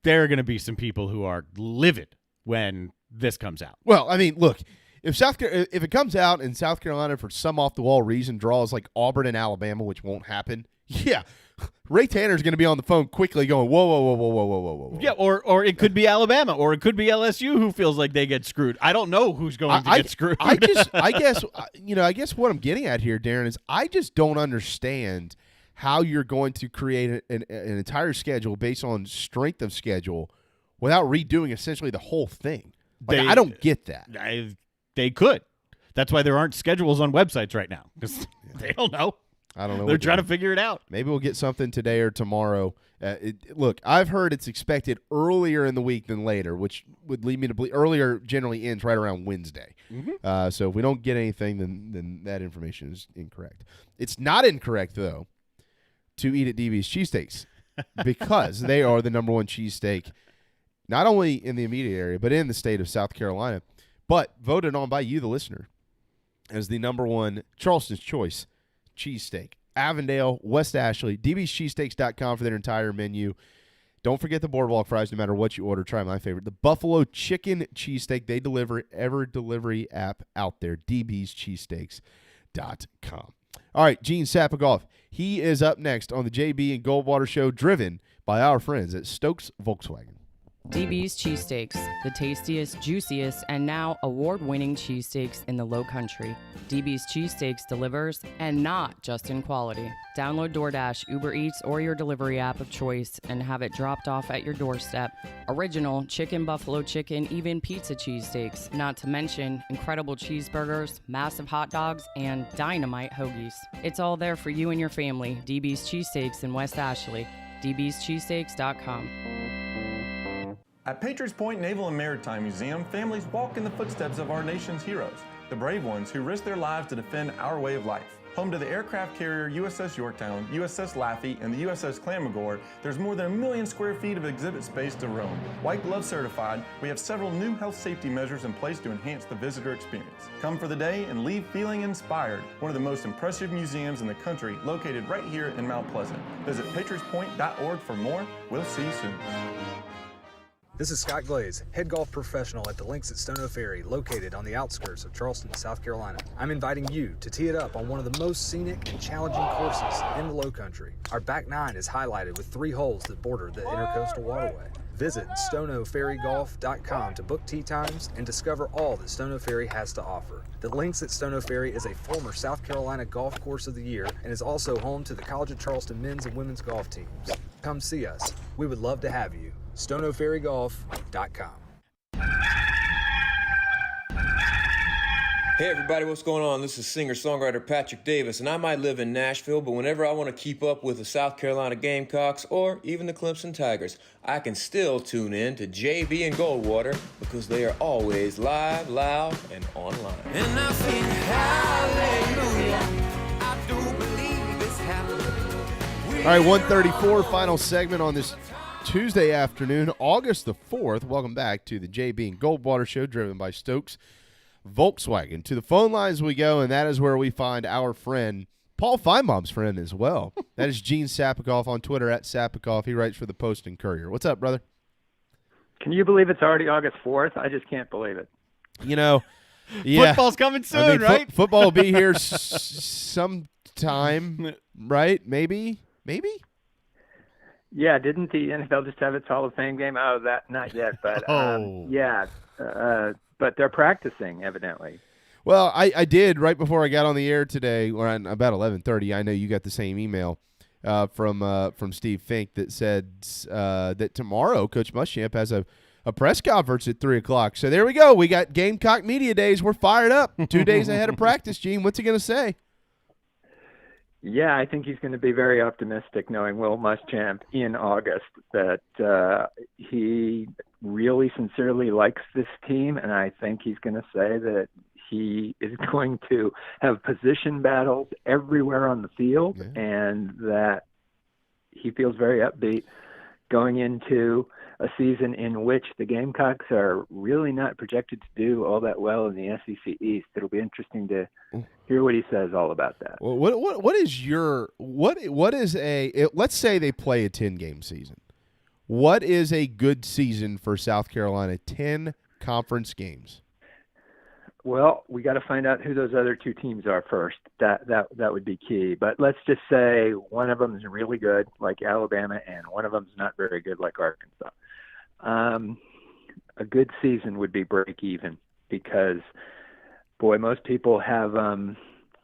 there are going to be some people who are livid when this comes out. Well, I mean, look, if it comes out and South Carolina, for some off-the-wall reason, draws like Auburn and Alabama, which won't happen, yeah, Ray Tanner's going to be on the phone quickly going, whoa. Yeah, or it could be Alabama, or it could be LSU who feels like they get screwed. I don't know who's going to get screwed. I guess what I'm getting at here, Darren, is I just don't understand how you're going to create an entire schedule based on strength of schedule without redoing essentially the whole thing. I don't get that. They could. That's why there aren't schedules on websites right now, because they don't know. I don't know. They're trying to figure it out. Maybe we'll get something today or tomorrow. Look, I've heard it's expected earlier in the week than later, which would lead me to believe earlier generally ends right around Wednesday. Mm-hmm. So if we don't get anything, then that information is incorrect. It's not incorrect, though, to eat at DB's Cheesesteaks because they are the number 1 cheesesteak, not only in the immediate area, but in the state of South Carolina, but voted on by you, the listener, as the number 1 Charleston's Choice cheesesteak. Avondale, West Ashley, dbscheesesteaks.com for their entire menu. Don't forget the boardwalk fries no matter what you order. Try my favorite, the buffalo chicken cheesesteak. They deliver every delivery app out there, dbscheesesteaks.com. All right, Gene Sapagoff. He is up next on the JB and Goldwater Show, driven by our friends at Stokes Volkswagen. DB's Cheesesteaks, the tastiest, juiciest, and now award-winning cheesesteaks in the Low Country. DB's Cheesesteaks delivers, and not just in quality. Download DoorDash, Uber Eats, or your delivery app of choice and have it dropped off at your doorstep. Original chicken, buffalo chicken, even pizza cheesesteaks, not to mention incredible cheeseburgers, massive hot dogs, and dynamite hoagies. It's all there for you and your family. DB's Cheesesteaks in West Ashley. dbscheesesteaks.com. At Patriots Point Naval and Maritime Museum, families walk in the footsteps of our nation's heroes, the brave ones who risked their lives to defend our way of life. Home to the aircraft carrier USS Yorktown, USS Laffey, and the USS Clamagore, there's more than 1 million square feet of exhibit space to roam. White Glove certified, we have several new health safety measures in place to enhance the visitor experience. Come for the day and leave feeling inspired. One of the most impressive museums in the country, located right here in Mount Pleasant. Visit patriotspoint.org for more. We'll see you soon. This is Scott Glaze, head golf professional at the links at Stono Ferry, located on the outskirts of Charleston, South Carolina. I'm inviting you to tee it up on one of the most scenic and challenging courses in the Low Country. Our back 9 is highlighted with 3 holes that border the Intercoastal Waterway. Visit stonoferrygolf.com to book tee times and discover all that Stono Ferry has to offer. The links at Stono Ferry is a former South Carolina Golf Course of the Year and is also home to the College of Charleston men's and women's golf teams. Come see us. We would love to have you. stonoferrygolf.com. Hey everybody, what's going on? This is singer-songwriter Patrick Davis, and I might live in Nashville, but whenever I want to keep up with the South Carolina Gamecocks or even the Clemson Tigers, I can still tune in to JB and Goldwater because they are always live, loud, and online. And I sing hallelujah, I do believe it's happening. All right, 134, final segment on this Tuesday afternoon, August the 4th. Welcome back to the JB and Goldwater Show, driven by Stokes Volkswagen. To the phone lines we go, and that is where we find our friend, Paul Feinbaum's friend as well. That is Gene Sapikoff on Twitter at Sapikoff. He writes for the Post and Courier. What's up, brother? Can you believe it's already August 4th? I just can't believe it. You know, yeah. Football's coming soon, right? Football will be here sometime, right? Maybe? Yeah, didn't the NFL just have its Hall of Fame game? Oh, that not yet, but but they're practicing evidently. Well, I did right before I got on the air today, or about 11:30. I know you got the same email from Steve Fink that said that tomorrow Coach Muschamp has a press conference at 3:00. So there we go. We got Gamecock Media Days. We're fired up. 2 days ahead of practice. Gene, what's he going to say? Yeah, I think he's going to be very optimistic, knowing Will Muschamp in August, that he really sincerely likes this team, and I think he's going to say that he is going to have position battles everywhere on the field, and that he feels very upbeat going into a season in which the Gamecocks are really not projected to do all that well in the SEC East. It'll be interesting to hear what he says all about that. Well, what is let's say they play a 10-game season. What is a good season for South Carolina? 10 conference games. Well, we got to find out who those other two teams are first. That would be key. But let's just say one of them is really good, like Alabama, and one of them is not very good, like Arkansas. A good season would be break even, because, boy, most people have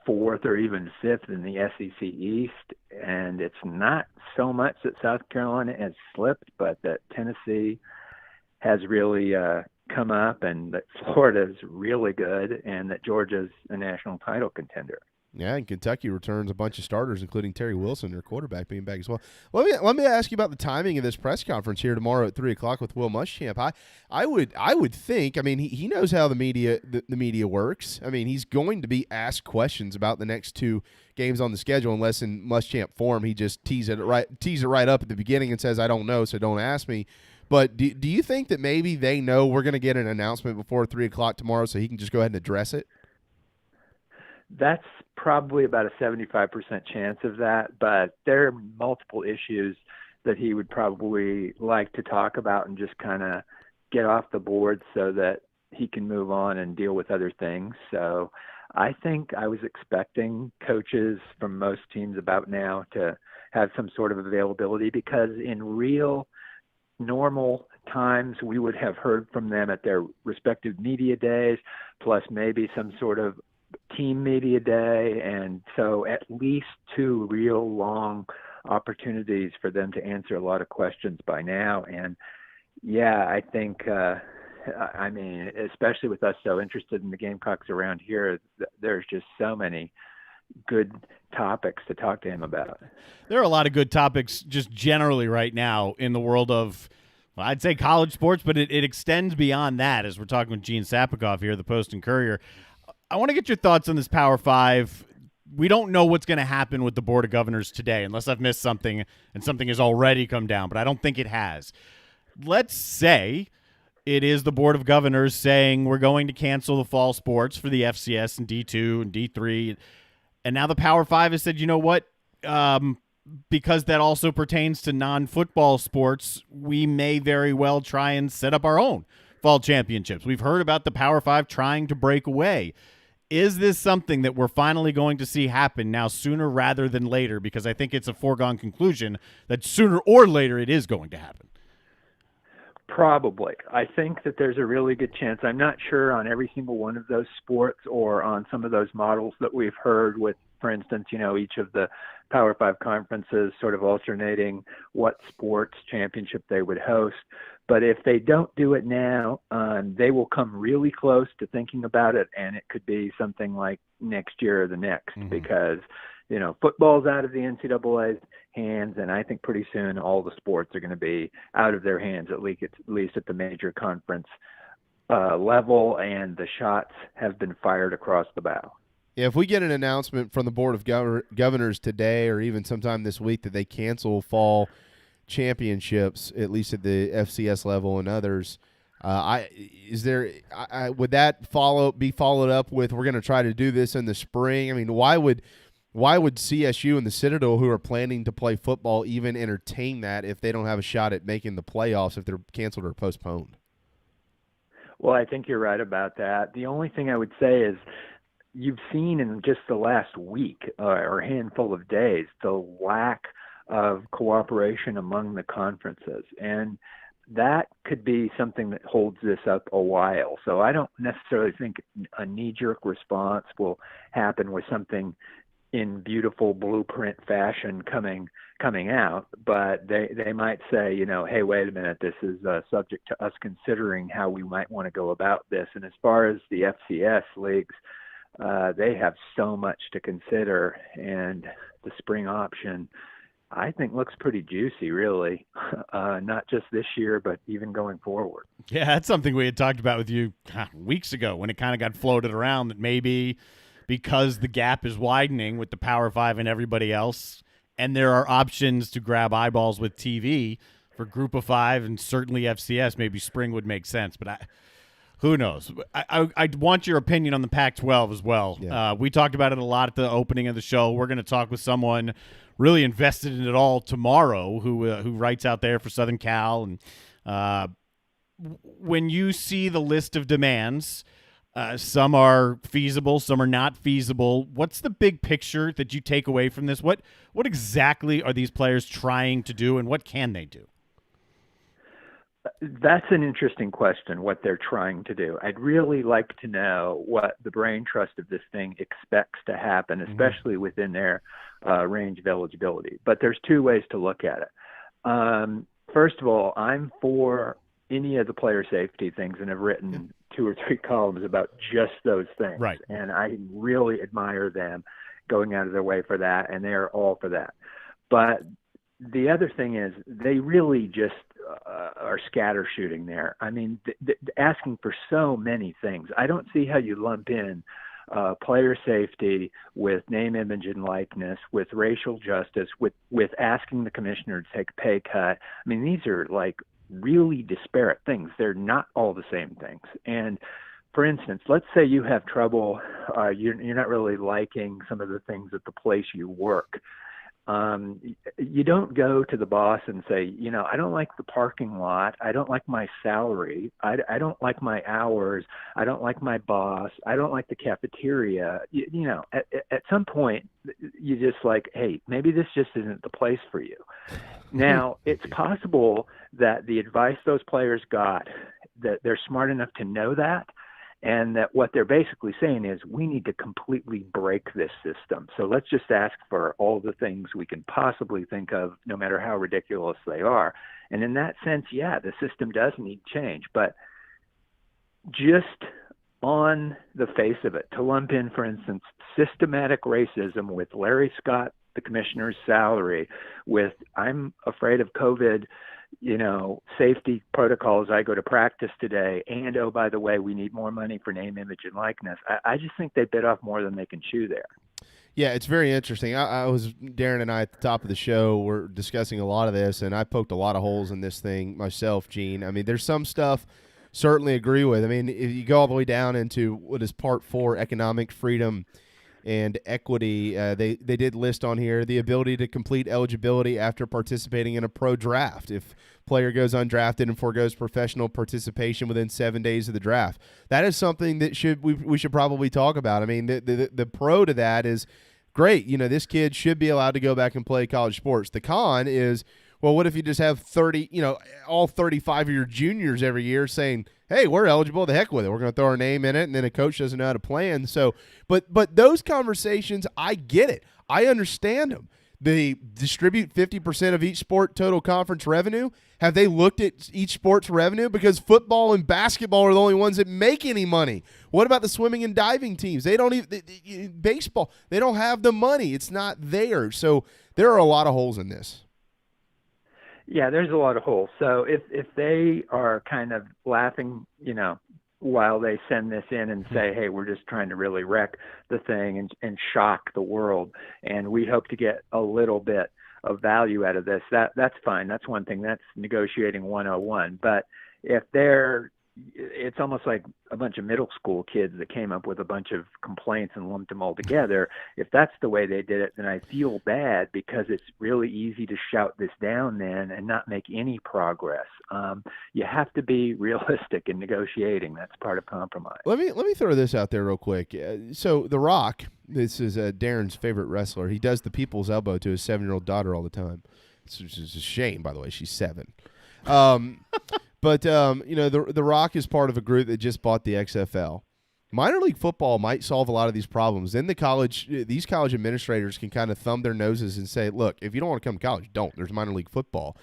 fourth or even fifth in the SEC East, and it's not so much that South Carolina has slipped, but that Tennessee has really come up, and that Florida's really good, and that Georgia's a national title contender. Yeah, and Kentucky returns a bunch of starters, including Terry Wilson, their quarterback, being back as well. Let me ask you about the timing of this press conference here tomorrow at 3:00 with Will Muschamp. I would think. I mean, he knows how the media works. I mean, he's going to be asked questions about the next two games on the schedule, unless in Muschamp form he just tease it right up at the beginning and says, "I don't know, so don't ask me." But do you think that maybe they know we're going to get an announcement before 3:00 tomorrow, so he can just go ahead and address it? That's probably about a 75% chance of that, but there are multiple issues that he would probably like to talk about and just kind of get off the board so that he can move on and deal with other things. So I think I was expecting coaches from most teams about now to have some sort of availability, because in real normal times we would have heard from them at their respective media days, plus maybe some sort of team media day, and so at least two real long opportunities for them to answer a lot of questions by now. And yeah, I think I mean, especially with us so interested in the Gamecocks around here, there's just so many good topics to talk to him about. There are a lot of good topics just generally right now in the world of, well, I'd say college sports, but it extends beyond that, as we're talking with Gene Sapikoff here, the Post and Courier. I want to get your thoughts on this Power 5. We don't know what's going to happen with the Board of Governors today, unless I've missed something and something has already come down, but I don't think it has. Let's say it is the Board of Governors saying we're going to cancel the fall sports for the FCS and D2 and D3, and now the Power 5 has said, you know what, because that also pertains to non-football sports, we may very well try and set up our own fall championships. We've heard about the Power 5 trying to break away. Is this something that we're finally going to see happen now sooner rather than later? Because I think it's a foregone conclusion that sooner or later it is going to happen. Probably. I think that there's a really good chance. I'm not sure on every single one of those sports or on some of those models that we've heard with, for instance, each of the Power 5 conferences sort of alternating what sports championship they would host. But if they don't do it now, they will come really close to thinking about it, and it could be something like next year or the next, because football's out of the NCAA's hands, and I think pretty soon all the sports are going to be out of their hands, at least at the major conference level, and the shots have been fired across the bow. Yeah, if we get an announcement from the Board of Governors today or even sometime this week that they cancel fall championships, at least at the FCS level and others, would that be followed up with, we're going to try to do this in the spring? I mean, why would CSU and the Citadel, who are planning to play football, even entertain that if they don't have a shot at making the playoffs if they're canceled or postponed? Well, I think you're right about that. The only thing I would say is you've seen in just the last week or handful of days the lack of cooperation among the conferences, and that could be something that holds this up a while. So I don't necessarily think a knee-jerk response will happen with something in beautiful blueprint fashion coming out, but they might say, hey, wait a minute, this is subject to us considering how we might want to go about this. And as far as the FCS leagues, they have so much to consider, and the spring option, I think, looks pretty juicy, really, not just this year, but even going forward. Yeah, that's something we had talked about with you weeks ago when it kind of got floated around that maybe because the gap is widening with the Power 5 and everybody else, and there are options to grab eyeballs with TV for Group of 5 and certainly FCS, maybe spring would make sense, but who knows? I want your opinion on the Pac-12 as well. Yeah. We talked about it a lot at the opening of the show. We're going to talk with someone really invested in it all tomorrow who writes out there for Southern Cal. And when you see the list of demands, some are feasible, some are not feasible. What's the big picture that you take away from this? What exactly are these players trying to do, and what can they do? That's an interesting question, what they're trying to do. I'd really like to know what the brain trust of this thing expects to happen, especially within their range of eligibility. But there's two ways to look at it. First of all, I'm for any of the player safety things and have written 2 or 3 columns about just those things. Right. And I really admire them going out of their way for that, and they are all for that. But the other thing is they really just are scatter shooting there. I mean, asking for so many things. I don't see how you lump in player safety with name, image, and likeness, with racial justice, with asking the commissioner to take a pay cut. I mean, these are like really disparate things. They're not all the same things. And for instance, let's say you have trouble, you're not really liking some of the things at the place you work. You don't go to the boss and say, I don't like the parking lot. I don't like my salary. I don't like my hours. I don't like my boss. I don't like the cafeteria. At some point, you just like, hey, maybe this just isn't the place for you. Now, it's possible that the advice those players got, that they're smart enough to know that, and that what they're basically saying is we need to completely break this system. So let's just ask for all the things we can possibly think of, no matter how ridiculous they are. And in that sense, yeah, the system does need change. But just on the face of it, to lump in, for instance, systematic racism with Larry Scott, the commissioner's salary, with I'm afraid of COVID, safety protocols, I go to practice today, and oh, by the way, we need more money for name, image, and likeness. I just think they bit off more than they can chew there. Yeah, it's very interesting. I was Darren and I at the top of the show were discussing a lot of this, and I poked a lot of holes in this thing myself, Gene. I mean, there's some stuff certainly agree with. I mean, if you go all the way down into what is Part 4, economic freedom and equity, they did list on here the ability to complete eligibility after participating in a pro draft. If player goes undrafted and forgoes professional participation within 7 days of the draft, that is something that we should probably talk about. I mean, the pro to that is great. This kid should be allowed to go back and play college sports. The con is, well, what if you just have 30, all 35 of your juniors every year saying, hey, we're eligible, the heck with it. We're going to throw our name in it, and then a coach doesn't know how to plan. So, but those conversations, I get it. I understand them. They distribute 50% of each sport total conference revenue. Have they looked at each sport's revenue? Because football and basketball are the only ones that make any money. What about the swimming and diving teams? They don't even baseball. They don't have the money. It's not there. So there are a lot of holes in this. Yeah, there's a lot of holes. So if they are kind of laughing, while they send this in and say, hey, we're just trying to really wreck the thing and shock the world, and we hope to get a little bit of value out of this, that's fine. That's one thing. That's negotiating 101. But if it's almost like a bunch of middle school kids that came up with a bunch of complaints and lumped them all together. If that's the way they did it, then I feel bad, because it's really easy to shout this down then and not make any progress. You have to be realistic in negotiating. That's part of compromise. Let me throw this out there real quick. So The Rock, this is Darren's favorite wrestler. He does the people's elbow to his 7-year-old daughter all the time. It's a shame, by the way. She's 7. But, The Rock is part of a group that just bought the XFL. Minor league football might solve a lot of these problems. Then these college administrators can kind of thumb their noses and say, look, if you don't want to come to college, don't. There's minor league football.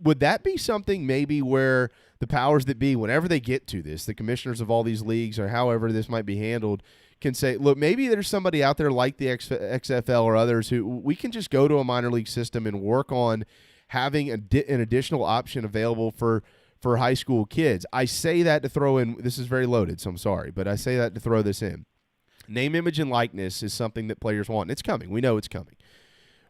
Would that be something maybe where the powers that be, whenever they get to this, the commissioners of all these leagues or however this might be handled, can say, look, maybe there's somebody out there like the XFL or others who we can just go to a minor league system and work on having an additional option available for high school kids. I say that to throw in, this is very loaded, so I'm sorry, but I say that to throw this in. Name, image, and likeness is something that players want. It's coming. We know it's coming.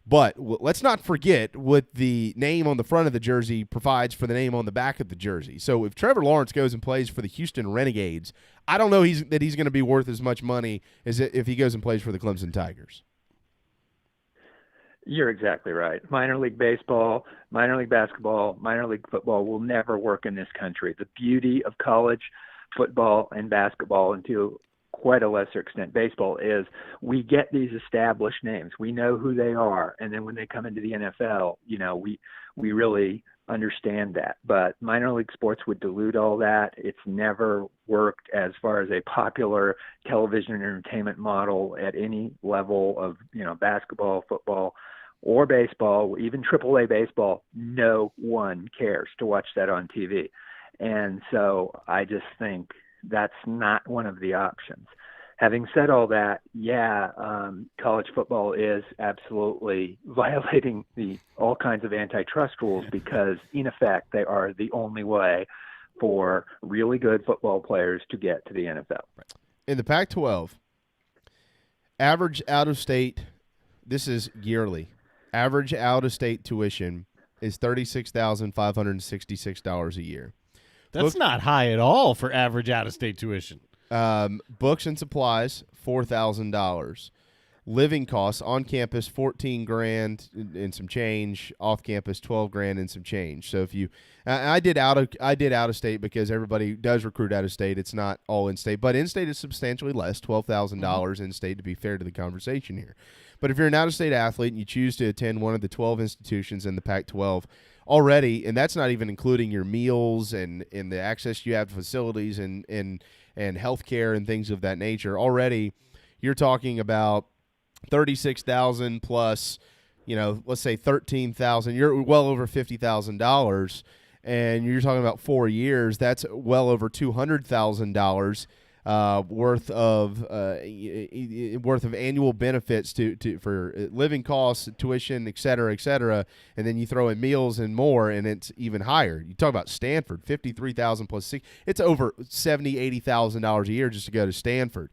But let's not forget what the name on the front of the jersey provides for the name on the back of the jersey. So if Trevor Lawrence goes and plays for the Houston Renegades, I don't know that he's going to be worth as much money as if he goes and plays for the Clemson Tigers. You're exactly right. Minor league baseball, minor league basketball, minor league football will never work in this country. The beauty of college football and basketball, and to quite a lesser extent baseball, is we get these established names. We know who they are. And then when they come into the NFL, we really understand that. But minor league sports would dilute all that. It's never worked as far as a popular television entertainment model at any level of, basketball, football, or baseball, even AAA baseball. No one cares to watch that on TV. And so I just think that's not one of the options. Having said all that, college football is absolutely violating all kinds of antitrust rules, because in effect they are the only way for really good football players to get to the NFL. In the Pac-12, average out-of-state, this is yearly, average out-of-state tuition is $36,566 a year. That's not high at all for average out-of-state tuition. Books and supplies, $4,000. Living costs on campus, $14,000 and some change. Off campus, $12,000 and some change. So if you, I did out of state because everybody does recruit out of state. It's not all in state, but in state is substantially less, $12,000 in state, to be fair to the conversation here. But if you're an out of state athlete and you choose to attend one of the 12 institutions in the Pac-12 already, and that's not even including your meals and the access you have to facilities and healthcare and things of that nature, already you're talking about $36,000 plus, let's say $13,000. You're well over $50,000, and you're talking about 4 years. That's well over $200,000 worth of annual benefits for living costs, tuition, et cetera, and then you throw in meals and more, and it's even higher. You talk about Stanford, $53,000 plus $6. It's over $70,000-$80,000 a year just to go to Stanford.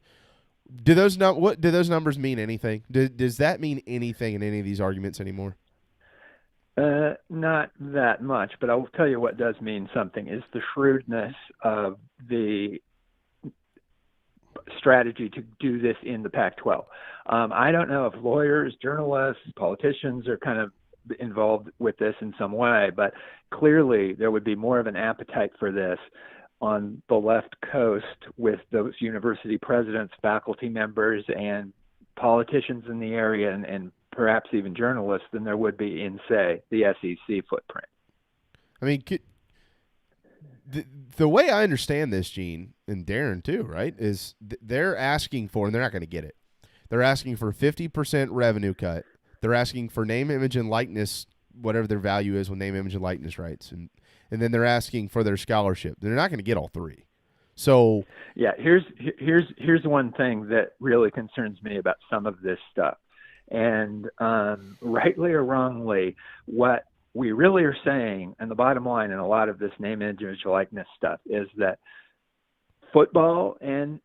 Do those numbers mean anything? Does that mean anything in any of these arguments anymore? Not that much, but I will tell you what does mean something is the shrewdness of the strategy to do this in the Pac-12. I don't know if lawyers, journalists, politicians are kind of involved with this in some way, but clearly there would be more of an appetite for this on the left coast with those university presidents, faculty members, and politicians in the area, and perhaps even journalists, than there would be in, say, the SEC footprint. I mean, the way I understand this, Gene, and Darren too, right, is they're asking for, and they're not going to get it, they're asking for a 50% revenue cut, They're asking for name, image, and likeness, whatever their value is with name, image, and likeness rights, and then they're asking for their scholarship. They're not going to get all three. So yeah, here's one thing that really concerns me about some of this stuff, and rightly or wrongly, what we really are saying, and the bottom line in a lot of this name, image, likeness stuff is that football and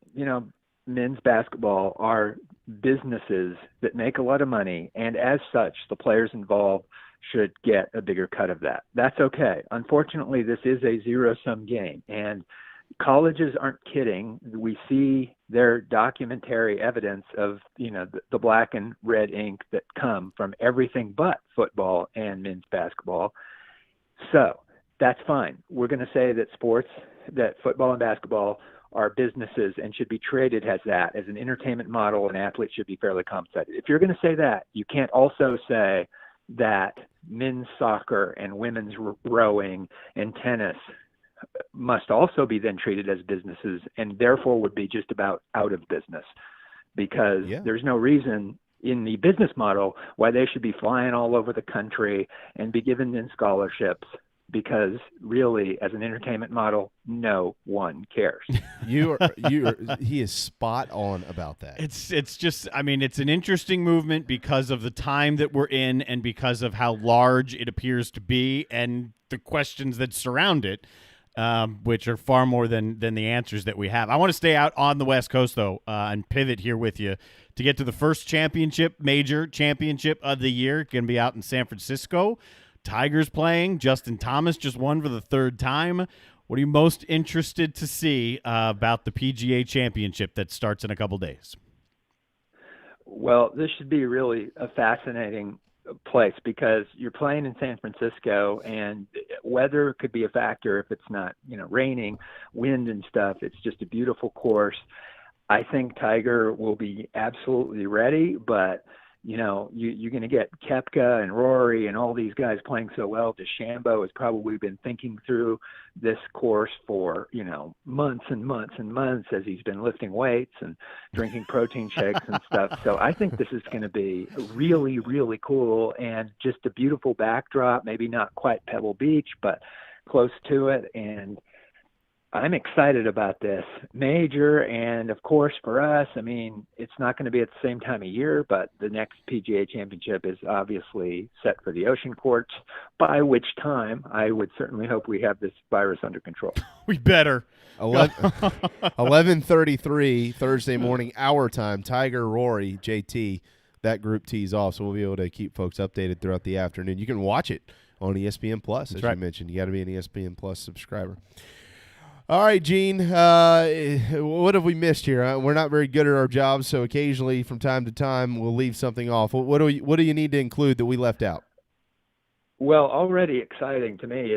men's basketball are businesses that make a lot of money, and as such, the players involved should get a bigger cut of that. That's okay. Unfortunately, this is a zero-sum game, and colleges aren't kidding. We see their documentary evidence of the black and red ink that come from everything but football and men's basketball. So that's fine. We're going to say that football and basketball are businesses and should be treated as that, as an entertainment model, and athletes should be fairly compensated. If you're going to say that, you can't also say that men's soccer and women's rowing and tennis must also be then treated as businesses and therefore would be just about out of business, because there's no reason in the business model why they should be flying all over the country and be given in scholarships, because really, as an entertainment model, no one cares. He is spot on about that. It's just, I mean, it's an interesting movement because of the time that we're in and because of how large it appears to be and the questions that surround it, which are far more than the answers that we have. I want to stay out on the West Coast, though, and pivot here with you to get to the first major championship of the year. Going to be out in San Francisco. Tigers playing. Justin Thomas just won for the third time. What are you most interested to see about the PGA Championship that starts in a couple days? Well, this should be really a fascinating place because you're playing in San Francisco, and weather could be a factor if it's not, raining, wind and stuff. It's just a beautiful course. I think Tiger will be absolutely ready, but you're going to get Koepka and Rory and all these guys playing so well. DeChambeau has probably been thinking through this course for, months and months and months as he's been lifting weights and drinking protein shakes and stuff. So I think this is going to be really, really cool and just a beautiful backdrop, maybe not quite Pebble Beach, but close to it. And I'm excited about this major, and of course for us, I mean, it's not going to be at the same time of year, but the next PGA Championship is obviously set for the Ocean Courts, by which time I would certainly hope we have this virus under control. We better. 11:33 Thursday morning, our time. Tiger, Rory, JT, that group tees off, so we'll be able to keep folks updated throughout the afternoon. You can watch it on ESPN Plus, as you mentioned. You got to be an ESPN Plus subscriber. All right, Gene, what have we missed here? We're not very good at our jobs, so occasionally from time to time we'll leave something off. What do you need to include that we left out? Well, already exciting to me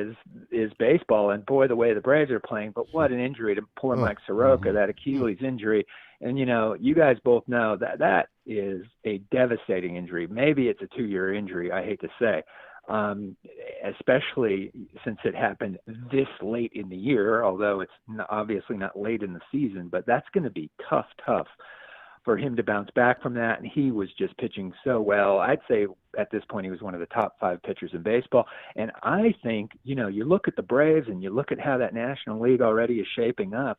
is baseball, and boy, the way the Braves are playing, but what an injury to poor Mike Soroka, that Achilles injury. And, you guys both know that is a devastating injury. Maybe it's a 2-year injury, I hate to say. Especially since it happened this late in the year, although it's obviously not late in the season, but that's going to be tough for him to bounce back from that. And he was just pitching so well. I'd say at this point he was one of the top 5 pitchers in baseball. And I think, you look at the Braves and you look at how that National League already is shaping up.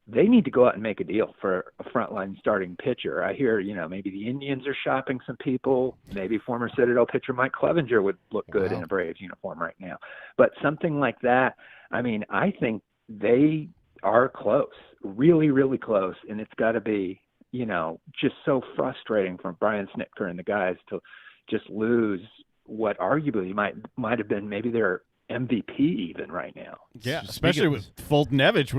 They need to go out and make a deal for a frontline starting pitcher. I hear, maybe the Indians are shopping some people. Maybe former Citadel pitcher Mike Clevenger would look good in a Braves uniform right now. But something like that, I mean, I think they are close, really, really close. And it's got to be, just so frustrating for Brian Snitker and the guys to just lose what arguably might have been maybe their MVP even right now. Yeah, especially with Fultonevich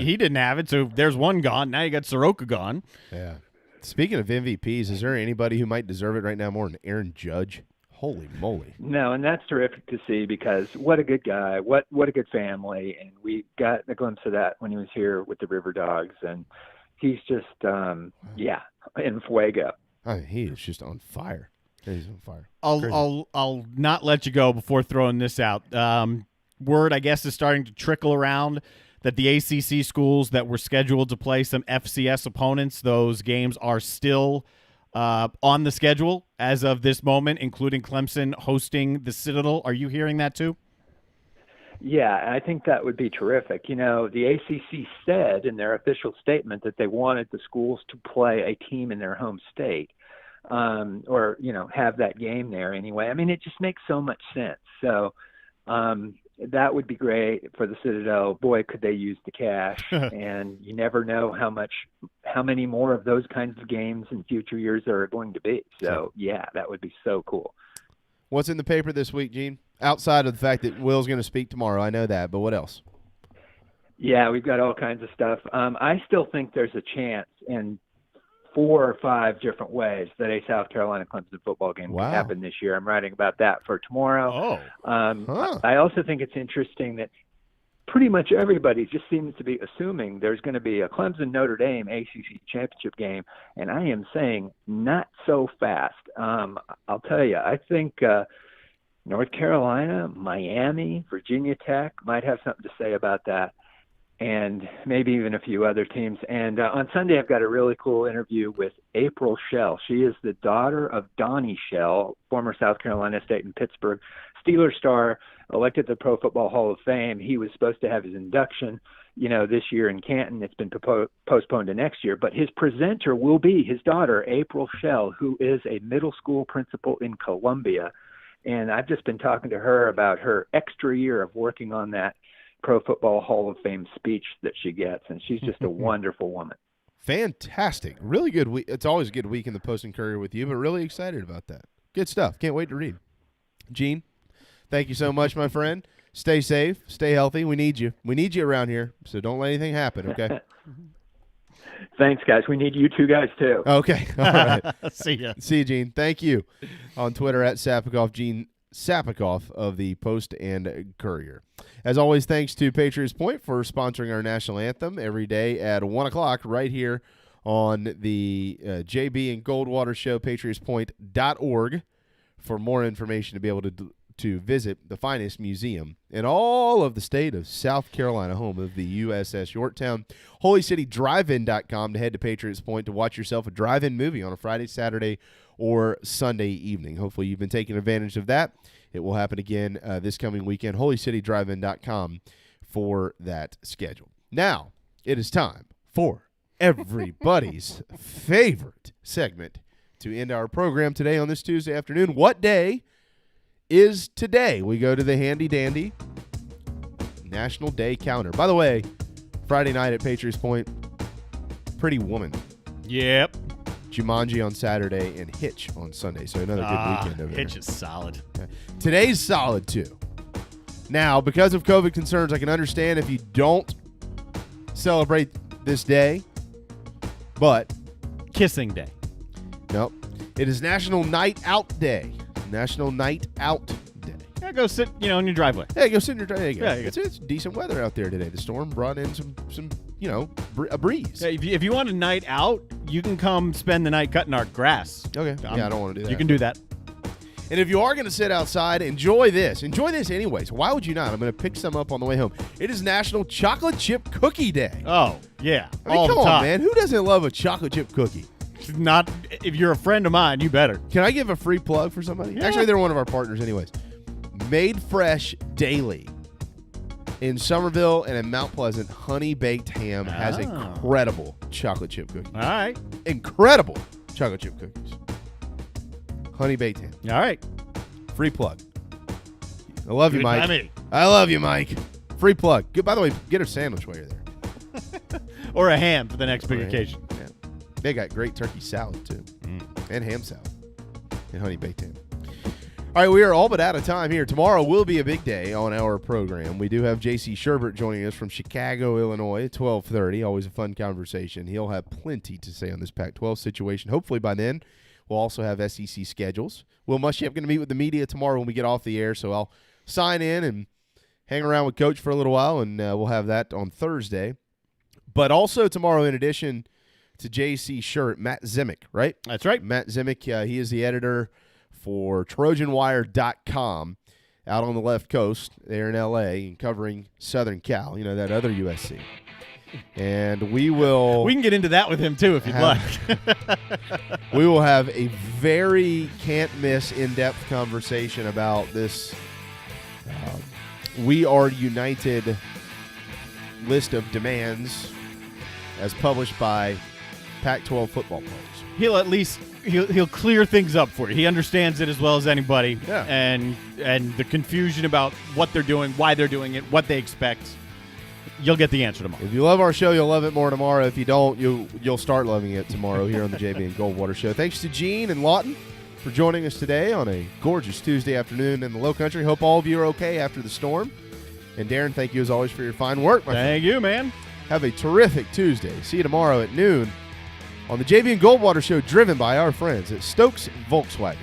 he didn't have it, so there's one gone. Now you got Soroka gone. Yeah. Speaking of MVPs, is there anybody who might deserve it right now more than Aaron Judge? Holy moly. No, and that's terrific to see because what a good guy, what a good family, and we got a glimpse of that when he was here with the River Dogs, and he's just, in fuego. I mean, he is just on fire. He's on fire. I'll not let you go before throwing this out. Word, I guess, is starting to trickle around that the ACC schools that were scheduled to play some FCS opponents, those games are still on the schedule as of this moment, including Clemson hosting the Citadel. Are you hearing that too? Yeah, I think that would be terrific. You know, the ACC said in their official statement that they wanted the schools to play a team in their home state, or, you know, have that game there anyway. I mean, it just makes so much sense. So that would be great for the Citadel. Boy, could they use the cash. And you never know how many more of those kinds of games in future years there are going to be. So, yeah, that would be so cool. What's in the paper this week, Gene? Outside of the fact that Will's going to speak tomorrow, I know that, but what else? Yeah, we've got all kinds of stuff. I still think there's a chance in 4 or 5 different ways that a South Carolina Clemson football game could happen this year. I'm writing about that for tomorrow. I also think it's interesting that pretty much everybody just seems to be assuming there's going to be a Clemson Notre Dame ACC championship game, and I am saying not so fast. I'll tell you, I think North Carolina, Miami, Virginia Tech might have something to say about that, and maybe even a few other teams. And on Sunday, I've got a really cool interview with April Shell. She is the daughter of Donnie Shell, former South Carolina State and Pittsburgh Steelers star, elected to the Pro Football Hall of Fame. He was supposed to have his induction, you know, this year in Canton. It's been postponed to next year. But his presenter will be his daughter, April Shell, who is a middle school principal in Columbia. And I've just been talking to her about her extra year of working on that Pro Football Hall of Fame speech that she gets. And she's just a wonderful woman. Fantastic. Really good week. It's always a good week in the Post and Courier with you, but really excited about that. Good stuff. Can't wait to read. Gene, thank you so much, my friend. Stay safe. Stay healthy. We need you. We need you around here, so don't let anything happen, okay? Thanks, guys. We need you two guys, too. Okay. All right. See ya. See you, Gene. Thank you. On Twitter, at Sapikoff, Gene Sapikoff of the Post and Courier. As always, thanks to Patriots Point for sponsoring our national anthem every day at 1 o'clock right here on the JB and Goldwater Show, patriotspoint.org, for more information to be able to visit the finest museum in all of the state of South Carolina, home of the USS Yorktown. HolyCityDriveIn.com to head to Patriots Point to watch yourself a drive-in movie on a Friday, Saturday, or Sunday evening. Hopefully you've been taking advantage of that. It will happen again this coming weekend. HolyCityDriveIn.com for that schedule. Now, it is time for everybody's favorite segment to end our program today on this Tuesday afternoon. What day is today? We go to the handy-dandy National Day Counter. By the way, Friday night at Patriots Point, Pretty Woman. Yep. Jumanji on Saturday and Hitch on Sunday. So another good weekend over there. Hitch is solid. Okay. Today's solid, too. Now, because of COVID concerns, I can understand if you don't celebrate this day, but Kissing Day. Nope. It is National Night Out Day. National Night Out Day. Yeah, go sit, in your driveway. Yeah, go sit in your driveway. Yeah, it's decent weather out there today. The storm brought in some a breeze. Yeah, if you want a night out, you can come spend the night cutting our grass. Okay. I don't want to do that. You can do that. And if you are going to sit outside, enjoy this. Enjoy this anyways. Why would you not? I'm going to pick some up on the way home. It is National Chocolate Chip Cookie Day. Oh, yeah. I mean, come on, man. Who doesn't love a chocolate chip cookie? Not if you're a friend of mine, you better. Can I give a free plug for somebody? Yeah. Actually, they're one of our partners anyways. Made Fresh Daily in Somerville and in Mount Pleasant, Honey Baked Ham has incredible chocolate chip cookies. All right. Incredible chocolate chip cookies. Honey Baked Ham. All right. Free plug. I love you, Mike. I mean. I love you, Mike. Free plug. By the way, get a sandwich while you're there. Or a ham for the next big occasion. Yeah. They got great turkey salad, too. And ham salad. And honey baked ham. All right, we are all but out of time here. Tomorrow will be a big day on our program. We do have J.C. Sherbert joining us from Chicago, Illinois at 12:30. Always a fun conversation. He'll have plenty to say on this Pac-12 situation. Hopefully by then, we'll also have SEC schedules. Will Muschamp going to meet with the media tomorrow when we get off the air, so I'll sign in and hang around with Coach for a little while, and we'll have that on Thursday. But also tomorrow, in addition to J.C. Shirt, Matt Zimick, right? That's right. Matt Zimick, he is the editor for TrojanWire.com out on the left coast there in L.A. and covering Southern Cal, that other USC. And we will. We can get into that with him, too, if you'd like. We will have a very can't-miss in-depth conversation about this We Are United list of demands as published by Pac-12 football players. He'll at least he'll clear things up for you. He understands it as well as anybody. Yeah. And the confusion about what they're doing, why they're doing it, what they expect. You'll get the answer tomorrow. If you love our show, you'll love it more tomorrow. If you don't, you'll start loving it tomorrow here on the JB and Goldwater Show. Thanks to Gene and Lawton for joining us today on a gorgeous Tuesday afternoon in the Low Country. Hope all of you are okay after the storm. And Darren, thank you as always for your fine work. Thank you, man. Have a terrific Tuesday. See you tomorrow at noon on the JB and Goldwater Show, driven by our friends at Stokes Volkswagen.